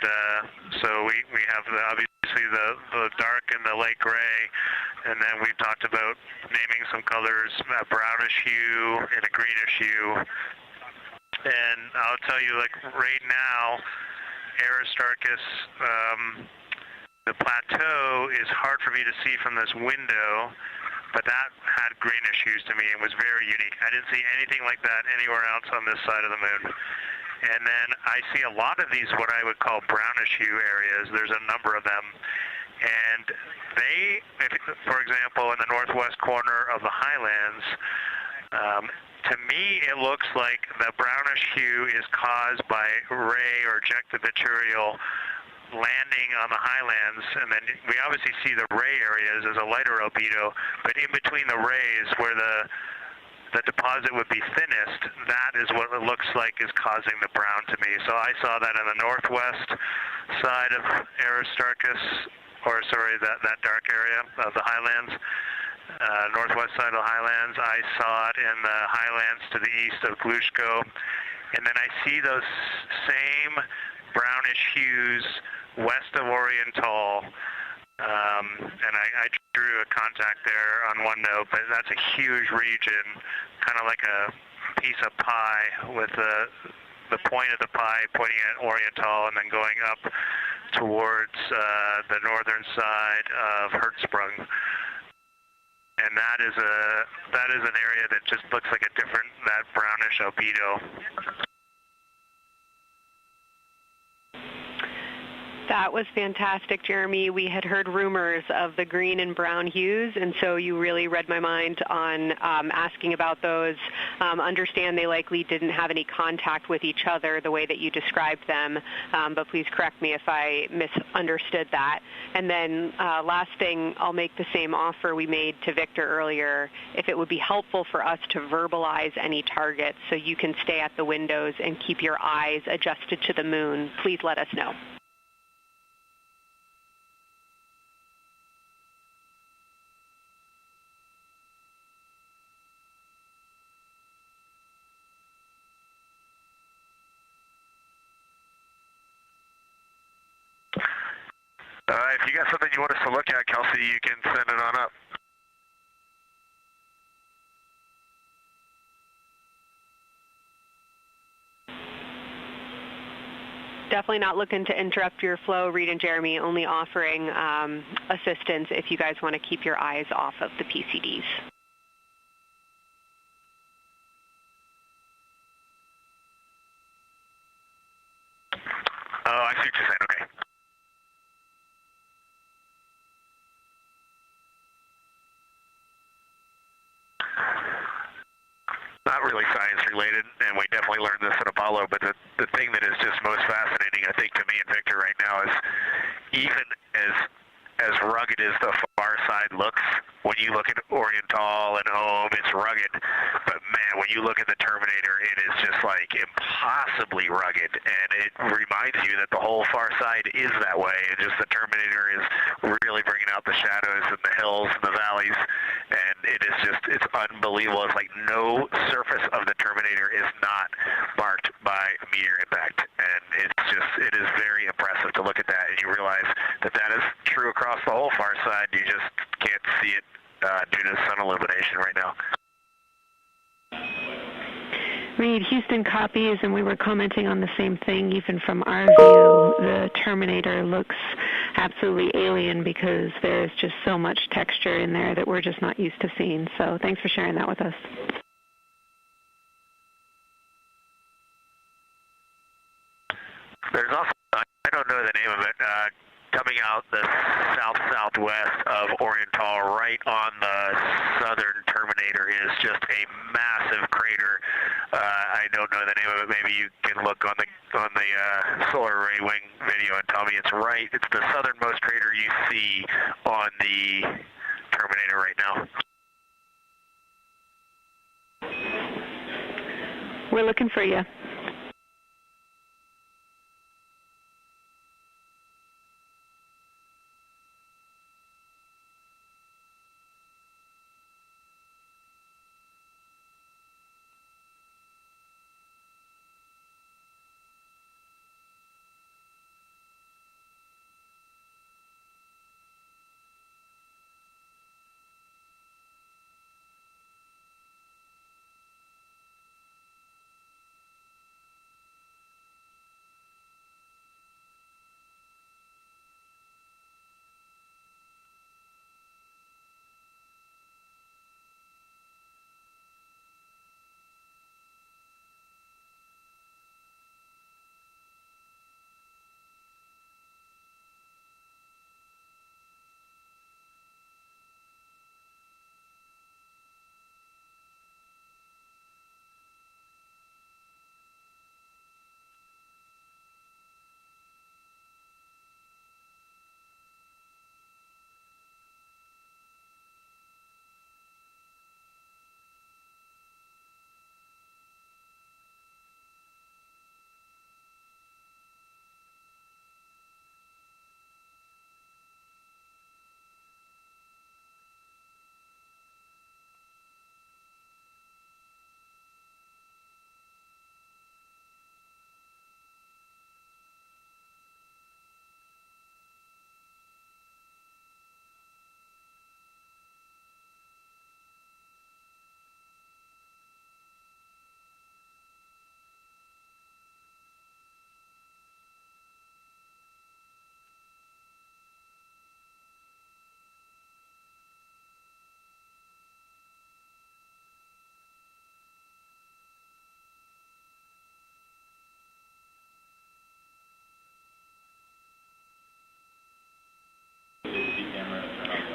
so we have obviously the dark and the light gray, and then we've talked about naming some colors, a brownish hue and a greenish hue. And I'll tell you, like right now, Aristarchus, the plateau is hard for me to see from this window, but that had greenish hues to me and was very unique. I didn't see anything like that anywhere else on this side of the moon. And then I see a lot of these, what I would call brownish hue areas. There's a number of them. And they, for example, in the northwest corner of the highlands, to me it looks like the brownish hue is caused by ray or ejected material landing on the highlands, and then we obviously see the ray areas as a lighter albedo, but in between the rays where the deposit would be thinnest, that is what it looks like is causing the brown to me. So I saw that in the northwest side of Aristarchus, or sorry, that dark area of the highlands, northwest side of the highlands. I saw it in the highlands to the east of Glushko, and then I see those same brownish hues west of Oriental, and I drew a contact there on OneNote, but that's a huge region, kind of like a piece of pie with the point of the pie pointing at Oriental and then going up towards the northern side of Hertzsprung. And that is an area that just looks like a different, that brownish albedo. That was fantastic, Jeremy. We had heard rumors of the green and brown hues, and so you really read my mind on asking about those. Understand they likely didn't have any contact with each other the way that you described them, but please correct me if I misunderstood that. And then last thing, I'll make the same offer we made to Victor earlier. If it would be helpful for us to verbalize any targets so you can stay at the windows and keep your eyes adjusted to the moon, please let us know. If you got something you want us to look at, Kelsey, you can send it on up. Definitely not looking to interrupt your flow, Reed and Jeremy, only offering assistance if you guys want to keep your eyes off of the PCDs. what you're saying. Okay. Not really science related, and we definitely learned this at Apollo, but the thing that is just most fascinating, I think, to me and Victor right now is even as rugged as the far side looks, when you look at Oriental and Home, it's rugged. But man, when you look at the Terminator, it is just like impossibly rugged. And it reminds you that the whole far side is that way. And just the Terminator is really bringing out the shadows and the hills and the valleys. And it is just, it's unbelievable. It's like no surface of the Terminator is not marked by meteor impact. And it's just, it is very impressive to look at that. And you realize that that is true across the whole far side. You just can't see it due to sun illumination right now. Reed, Houston copies, and we were commenting on the same thing. Even from our view, the Terminator looks absolutely alien because there's just so much texture in there that we're just not used to seeing. So thanks for sharing that with us. There's also, I don't know the name of it, coming out the south-southwest of Oriental, right on the southern Terminator, is just a massive crater. I don't know the name of it. Maybe you can look on the solar array wing video and tell me it's right. It's the southernmost crater you see on the Terminator right now. We're looking for you.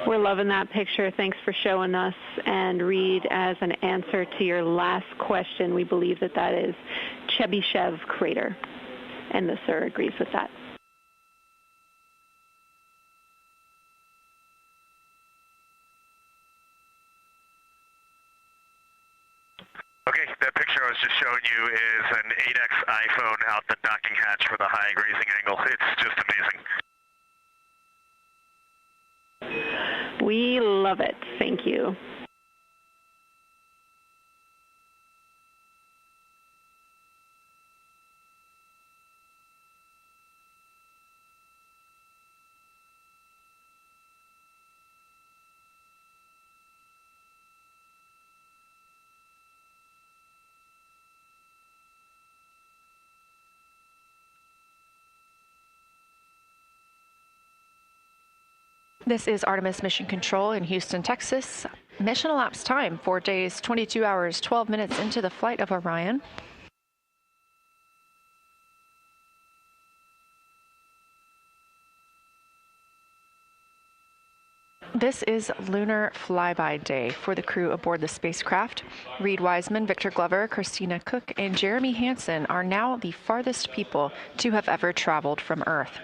We're loving that picture. Thanks for showing us. And Reed, as an answer to your last question, we believe that that is Chebyshev crater. And the sir agrees with that. Okay, that picture I was just showing you is an 8X iPhone out the docking hatch for the high grazing angle. It's just amazing. We love it. Thank you. This is Artemis Mission Control in Houston, Texas. Mission elapsed time, 4 days, 22 hours, 12 minutes into the flight of Orion. This is lunar flyby day for the crew aboard the spacecraft. Reed Wiseman, Victor Glover, Christina Cook, and Jeremy Hansen are now the farthest people to have ever traveled from Earth.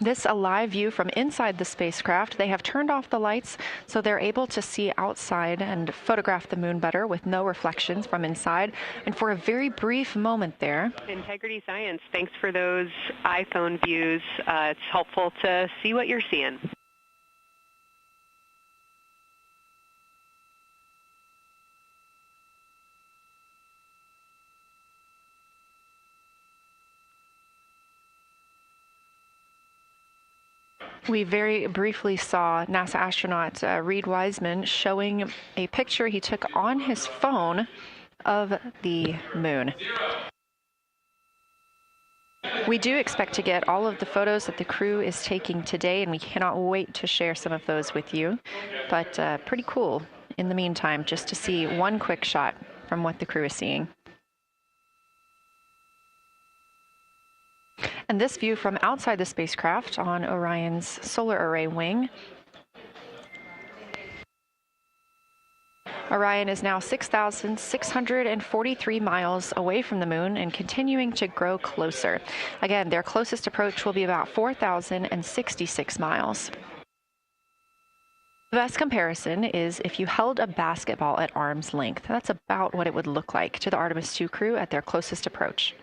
This a live view from inside the spacecraft. They have turned off the lights so they're able to see outside and photograph the moon better with no reflections from inside. And for a very brief moment there. Integrity Science, thanks for those iPhone views. It's helpful to see what you're seeing. We very briefly saw NASA astronaut Reed Wiseman showing a picture he took on his phone of the moon. We do expect to get all of the photos that the crew is taking today, and we cannot wait to share some of those with you. But pretty cool in the meantime, just to see one quick shot from what the crew is seeing. And this view from outside the spacecraft on Orion's solar array wing. Orion is now 6,643 miles away from the moon and continuing to grow closer. Again, their closest approach will be about 4,066 miles. The best comparison is if you held a basketball at arm's length. That's about what it would look like to the Artemis II crew at their closest approach.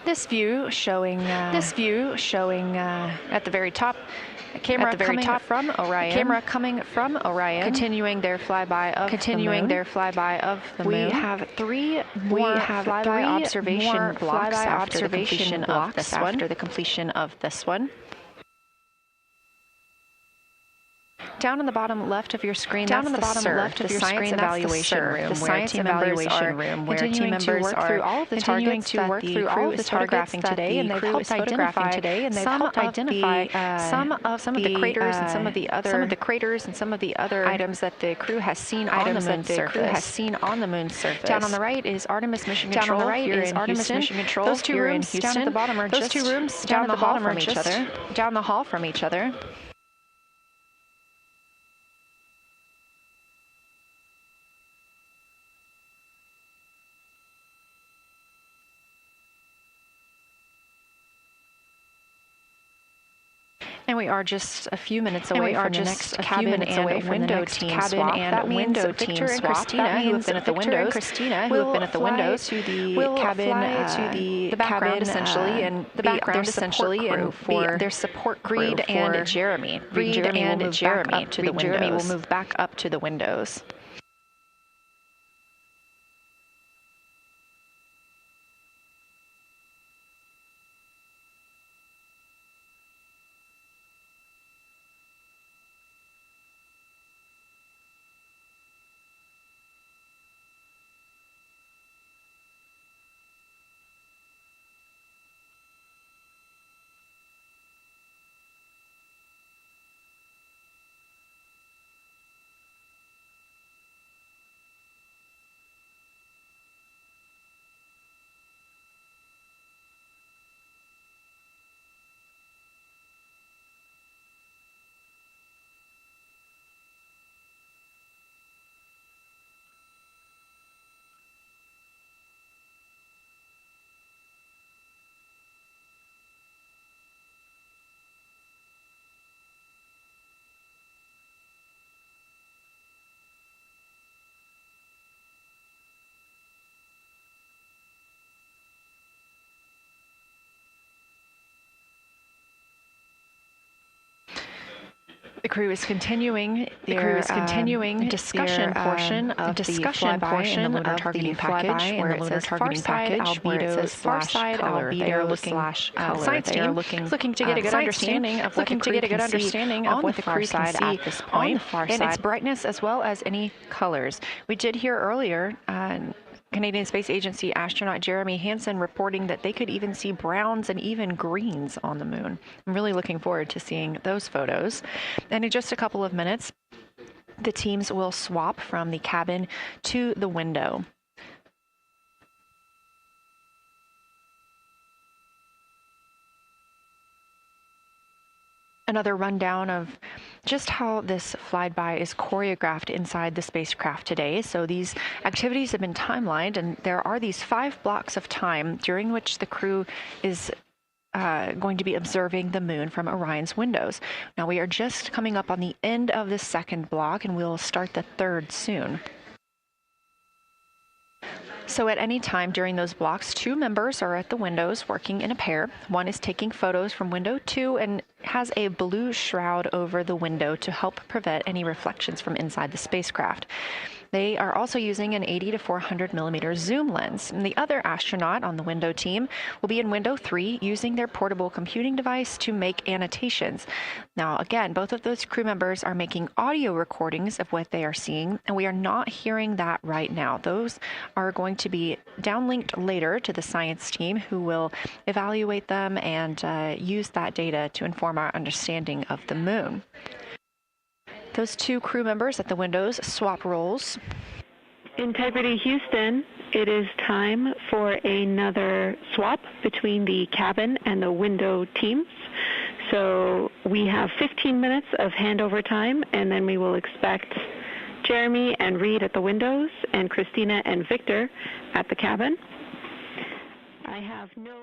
This view showing at the very top. Camera coming from Orion. Camera coming from Orion. Continuing their flyby of the moon. We have three flyby observation blocks after the completion of this one. Down on the bottom left of your screen, that's the science evaluation room, where team members are continuing to work through all of the targets that the crew is photographing today, and they've helped identify some of the craters and some of the other items that the crew has seen on the moon's surface. Down on the right is Artemis Mission Control here in Houston. Those two rooms down at the bottom are just down the hall from each other. And we are just a few minutes away from the next cabin and window team swap. That means Victor and Christina, who have been at the windows, will fly to the cabin, to the background essentially, and their support crew. Reed and Jeremy. Reed and Jeremy will move back up to the windows. The crew is continuing their discussion portion of the lunar targeting package, where it says far side albedo they are looking science team looking to get a good understanding of what the crew can see on the far side at this point, and its brightness as well as any colors. We did hear earlier Canadian Space Agency astronaut Jeremy Hansen reporting that they could even see browns and even greens on the moon. I'm really looking forward to seeing those photos. And in just a couple of minutes, the teams will swap from the cabin to the window. Another rundown of just how this flyby is choreographed inside the spacecraft today. So these activities have been timelined, and there are these 5 blocks of time during which the crew is going to be observing the moon from Orion's windows. Now we are just coming up on the end of the second block, and we'll start the third soon. So at any time during those blocks, 2 members are at the windows working in a pair. One is taking photos from window 2 and has a blue shroud over the window to help prevent any reflections from inside the spacecraft. They are also using an 80 to 400 millimeter zoom lens. And the other astronaut on the window team will be in window 3 using their portable computing device to make annotations. Now, again, both of those crew members are making audio recordings of what they are seeing, and we are not hearing that right now. Those are going to be downlinked later to the science team, who will evaluate them and use that data to inform our understanding of the moon. Those 2 crew members at the windows swap roles. Integrity Houston, it is time for another swap between the cabin and the window teams. So we have 15 minutes of handover time, and then we will expect Jeremy and Reed at the windows and Christina and Victor at the cabin. I have no